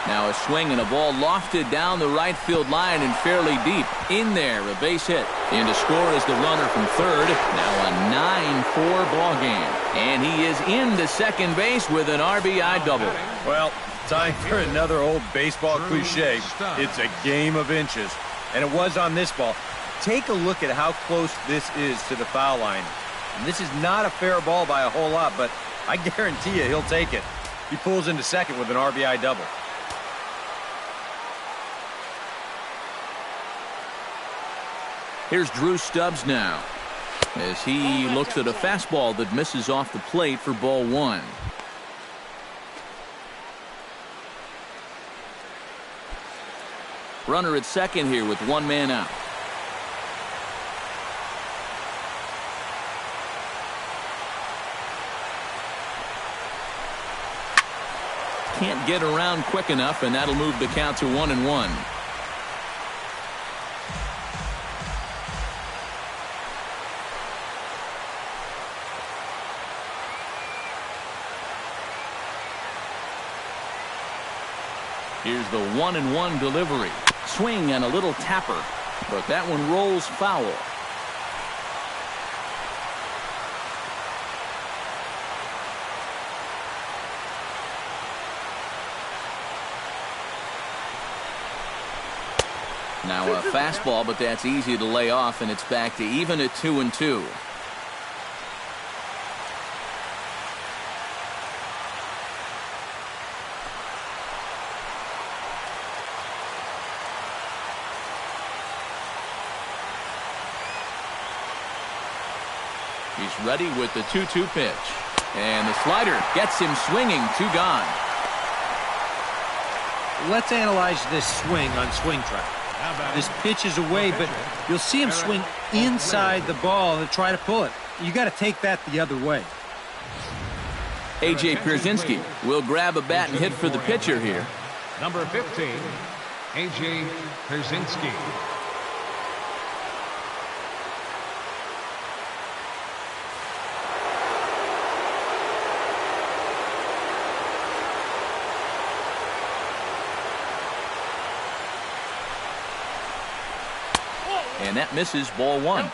Now a swing and a ball lofted down the right field line and fairly deep. In there, a base hit. In to score is the runner from third. Now a 9-4 ball game. And he is into second base with an RBI double. Well, time for another old baseball cliche. It's a game of inches. And it was on this ball. Take a look at how close this is to the foul line. And this is not a fair ball by a whole lot, but I guarantee you he'll take it. He pulls into second with an RBI double. Here's Drew Stubbs now as he looks at a fastball that misses off the plate for ball one. Runner at second here with one man out. Can't get around quick enough, and that'll move the count to 1-1. Here's the 1-1 delivery. Swing and a little tapper, but that one rolls foul. Now a fastball, but that's easy to lay off, and it's back to even at 2-2. He's ready with the 2-2 pitch. And the slider gets him swinging. 2 gone. Let's analyze this swing on Swing Track. This pitch is away, but you'll see him swing inside the ball and try to pull it. You got to take that the other way. A.J. Pierzynski will grab a bat and hit for the pitcher here. Number 15, A.J. Pierzynski. And that misses ball one.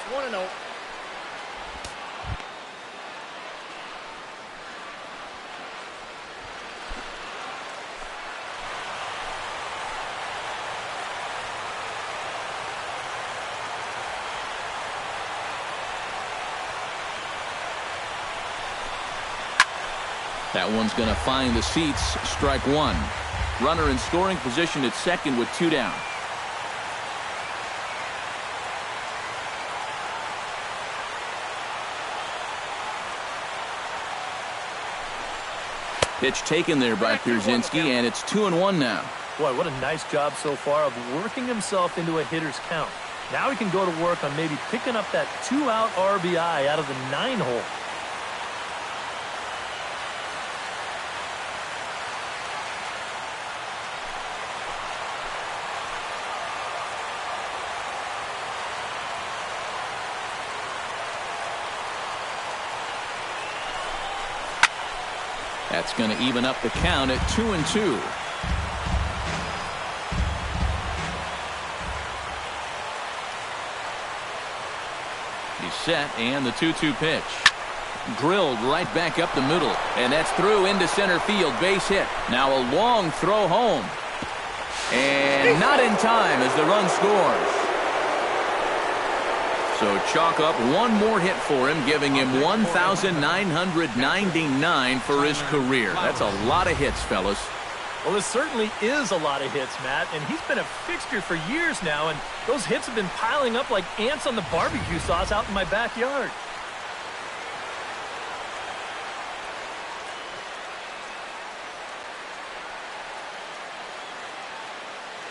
That one's going to find the seats. Strike one. Runner in scoring position at second with 2 down. Pitch taken there by Pierzynski, and it's 2-1 now. Boy, what a nice job so far of working himself into a hitter's count. Now he can go to work on maybe picking up that 2-out RBI out of the 9-hole. That's going to even up the count at 2-2. He's set, and the 2-2 pitch. Drilled right back up the middle, and that's through into center field. Base hit. Now a long throw home. And not in time as the run scores. So chalk up one more hit for him, giving him 1,999 for his career. That's a lot of hits, fellas. Well, this certainly is a lot of hits, Matt, and he's been a fixture for years now, and those hits have been piling up like ants on the barbecue sauce out in my backyard.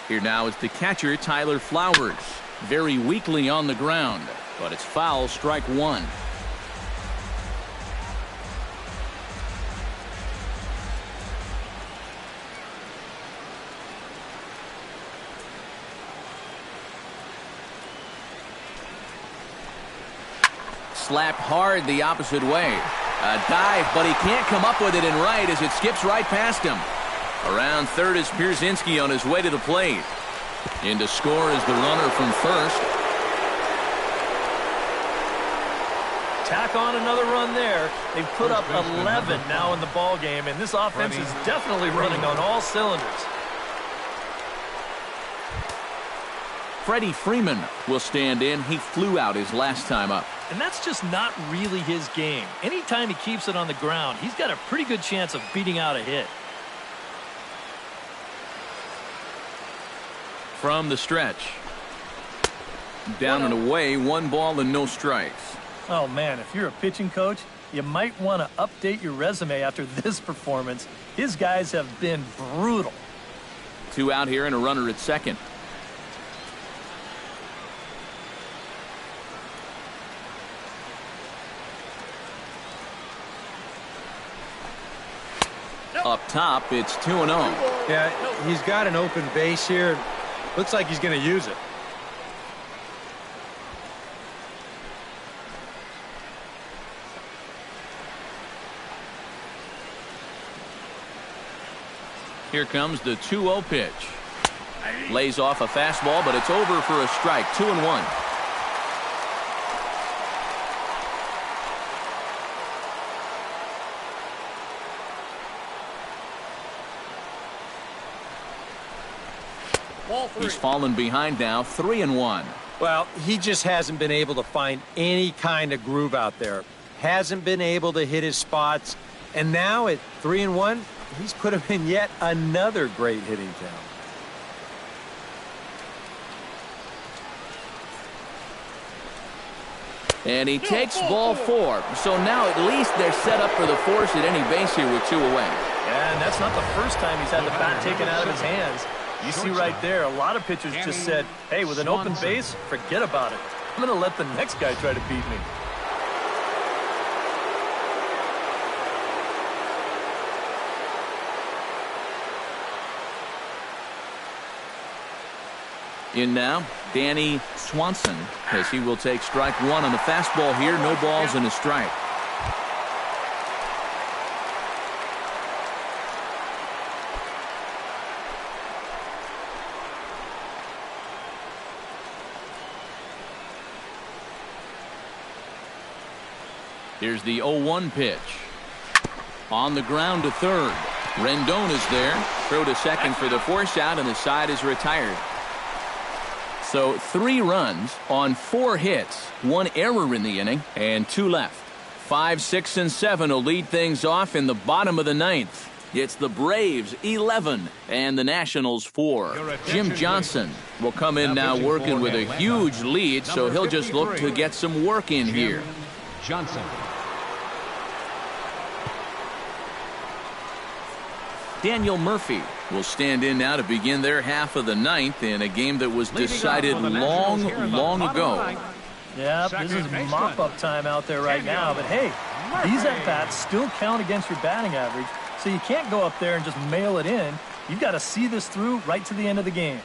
Here now is the catcher, Tyler Flowers. Very weakly on the ground, but it's foul. Strike one. Slapped hard the opposite way. A dive, but he can't come up with it in right as it skips right past him. Around third is Pierzynski on his way to the plate. In to score is the runner from first. Tack on another run there. They've put up 11 now in the ball game, and this offense is definitely running on all cylinders. Freddie Freeman will stand in. He flew out his last time up. And that's just not really his game. Anytime he keeps it on the ground, he's got a pretty good chance of beating out a hit. From the stretch. Down and away, 1 ball and no strikes. Oh, man, if you're a pitching coach, you might want to update your resume after this performance. His guys have been brutal. 2 out here and a runner at second. Up top, it's 2-0. Yeah, he's got an open base here. Looks like he's going to use it. Here comes the 2-0 pitch. Lays off a fastball, but it's over for a strike. 2-1. He's fallen behind now, 3-1. Well, he just hasn't been able to find any kind of groove out there. Hasn't been able to hit his spots. And now at 3-1, he's put him in yet another great hitting count. And he takes ball 4. So now at least they're set up for the force at any base here with 2 away. Yeah, and that's not the first time he's had the bat taken out of his hands. You see right there, a lot of pitchers just said, hey, with an open base, forget about it. I'm going to let the next guy try to beat me. In now, Danny Swanson, as he will take strike 1 on the fastball here. No balls and a strike. Here's the 0-1 pitch. On the ground to third. Rendon is there. Throw to second for the force out, and the side is retired. So 3 runs on 4 hits, 1 error in the inning, and 2 left. 5, 6, and 7 will lead things off in the bottom of the 9th. It's the Braves 11 and the Nationals 4. Jim Johnson will come in now working with a huge lead, so he'll just look to get some work in here. Johnson. Daniel Murphy will stand in now to begin their half of the 9th in a game that was decided long ago. Yeah, this is mop-up time out there right now. But, hey, these at-bats still count against your batting average, so you can't go up there and just mail it in. You've got to see this through right to the end of the game.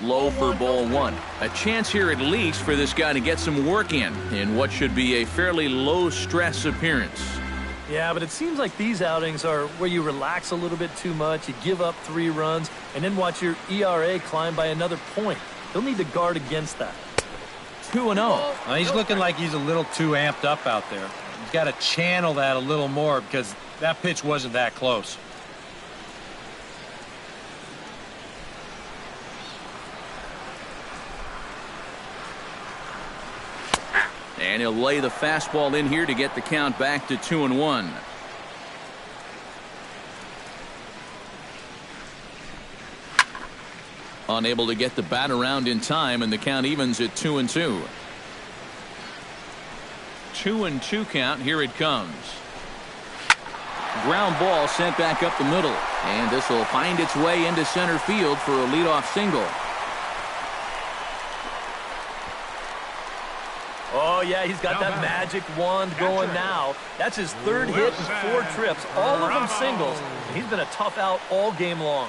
Low for ball 1. A chance here at least for this guy to get some work in what should be a fairly low-stress appearance. Yeah, but it seems like these outings are where you relax a little bit too much, you give up 3 runs, and then watch your ERA climb by another point. They'll need to guard against that. 2-0. Well, he's looking like he's a little too amped up out there. He's got to channel that a little more because that pitch wasn't that close. And he'll lay the fastball in here to get the count back to 2-1. Unable to get the bat around in time, and the count evens at 2-2. 2-2 count. Here it comes. Ground ball sent back up the middle, and this will find its way into center field for a leadoff single. Oh, yeah, he's got that magic wand going now. That's his 3rd hit in 4 trips, all of them singles. And he's been a tough out all game long.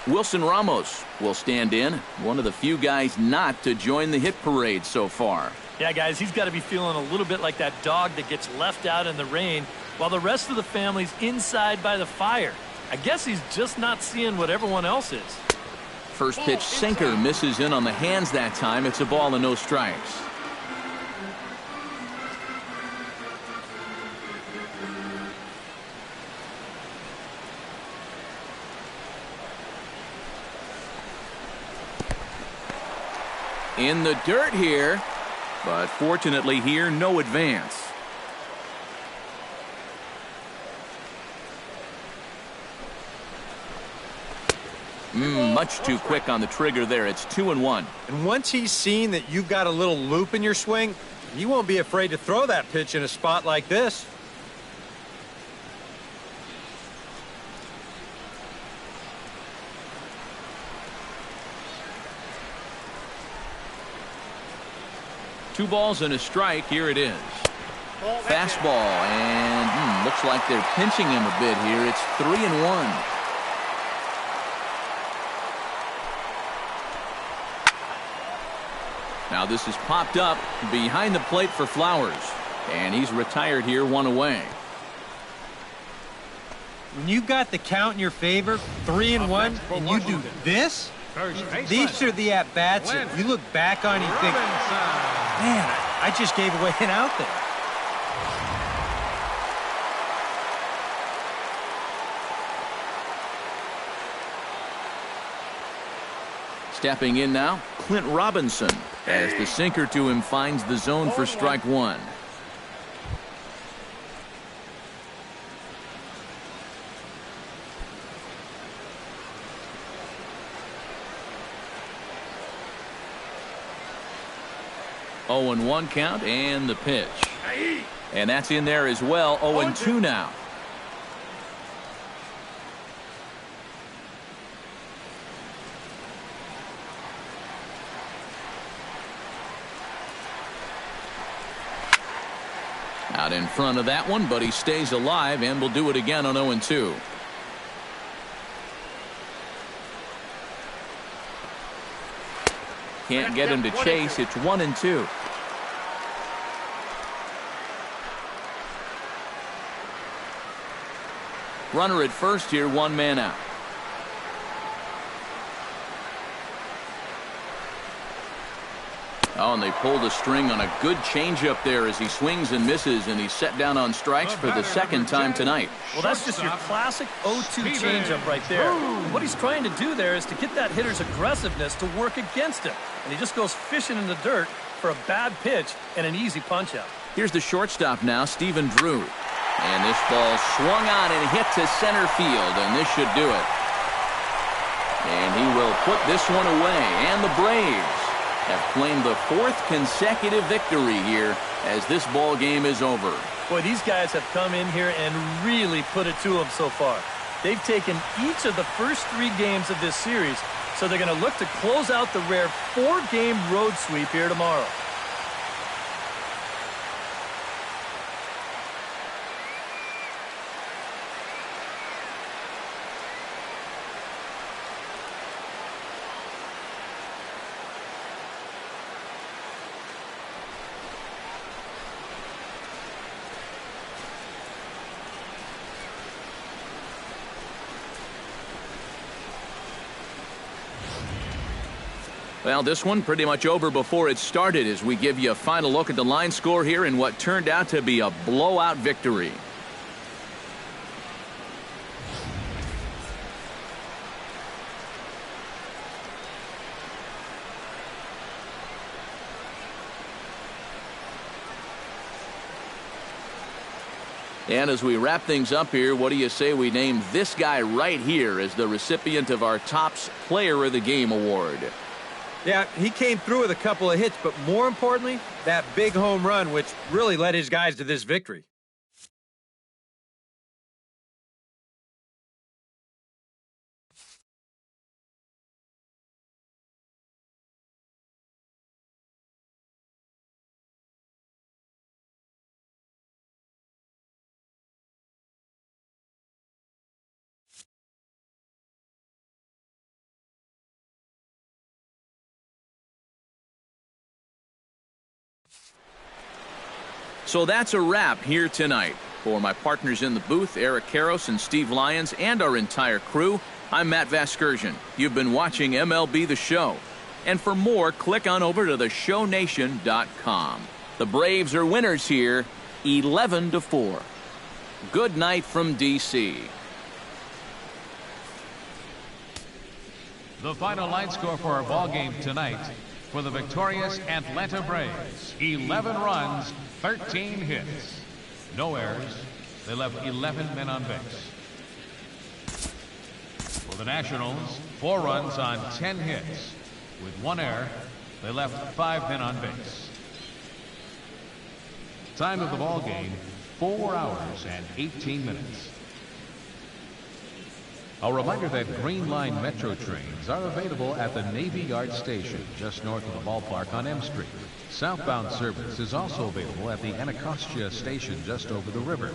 Wilson Ramos will stand in, one of the few guys not to join the hit parade so far. Yeah, guys, he's got to be feeling a little bit like that dog that gets left out in the rain while the rest of the family's inside by the fire. I guess he's just not seeing what everyone else is. First pitch sinker misses in on the hands that time. It's a ball and no strikes. In the dirt here, but fortunately here, no advance. Much too quick on the trigger there. It's 2-1. And once he's seen that you've got a little loop in your swing, he won't be afraid to throw that pitch in a spot like this. Two balls and a strike. Here it is. Fastball, and looks like they're pinching him a bit here. It's 3-1. Now this is popped up behind the plate for Flowers, and he's retired here, 1 away. When you've got the count in your favor, 3-1, and you do this, these are the at-bats that you look back on and you think, man, I just gave away an out there. Stepping in now, Clint Robinson, as the sinker to him finds the zone for strike one. Oh, 0-1 count, and the pitch. And that's in there as well. 0-2 now. Out in front of that one, but he stays alive and will do it again on 0-2. Can't get him to chase. It's 1-2. Runner at first here, 1 man out. Oh, and they pulled a string on a good changeup there as he swings and misses, and he's set down on strikes for the second time tonight. Well, that's just your classic 0-2 changeup right there. What he's trying to do there is to get that hitter's aggressiveness to work against him, and he just goes fishing in the dirt for a bad pitch and an easy punch-out. Here's the shortstop now, Stephen Drew. And this ball swung on and hit to center field, and this should do it. And he will put this one away, and the Braves have claimed the 4th consecutive victory here as this ball game is over. Boy, these guys have come in here and really put it to them so far. They've taken each of the first 3 games of this series, so they're going to look to close out the rare 4-game road sweep here tomorrow. Well, this one pretty much over before it started as we give you a final look at the line score here in what turned out to be a blowout victory. And as we wrap things up here, what do you say we name this guy right here as the recipient of our Topps Player of the Game award? Yeah, he came through with a couple of hits, but more importantly, that big home run, which really led his guys to this victory. So that's a wrap here tonight. For my partners in the booth, Eric Karros and Steve Lyons, and our entire crew, I'm Matt Vasgersian. You've been watching MLB The Show. And for more, click on over to theshownation.com. The Braves are winners here, 11-4. Good night from D.C. The final line score for our ball game tonight for the victorious Atlanta Braves: 11 runs, 13 hits. No errors. They left 11 men on base. For the Nationals, 4 runs on 10 hits. With 1 error, they left 5 men on base. Time of the ball game, 4 hours and 18 minutes. A reminder that Green Line Metro trains are available at the Navy Yard Station just north of the ballpark on M Street. Southbound service is also available at the Anacostia Station just over the river.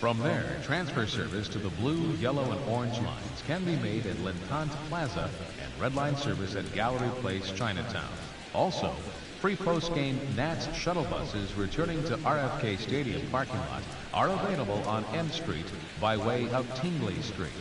From there, transfer service to the blue, yellow, and orange lines can be made at Lentant Plaza and Red Line service at Gallery Place, Chinatown. Also, free post-game Nats shuttle buses returning to RFK Stadium parking lot are available on M Street by way of Tingley Street.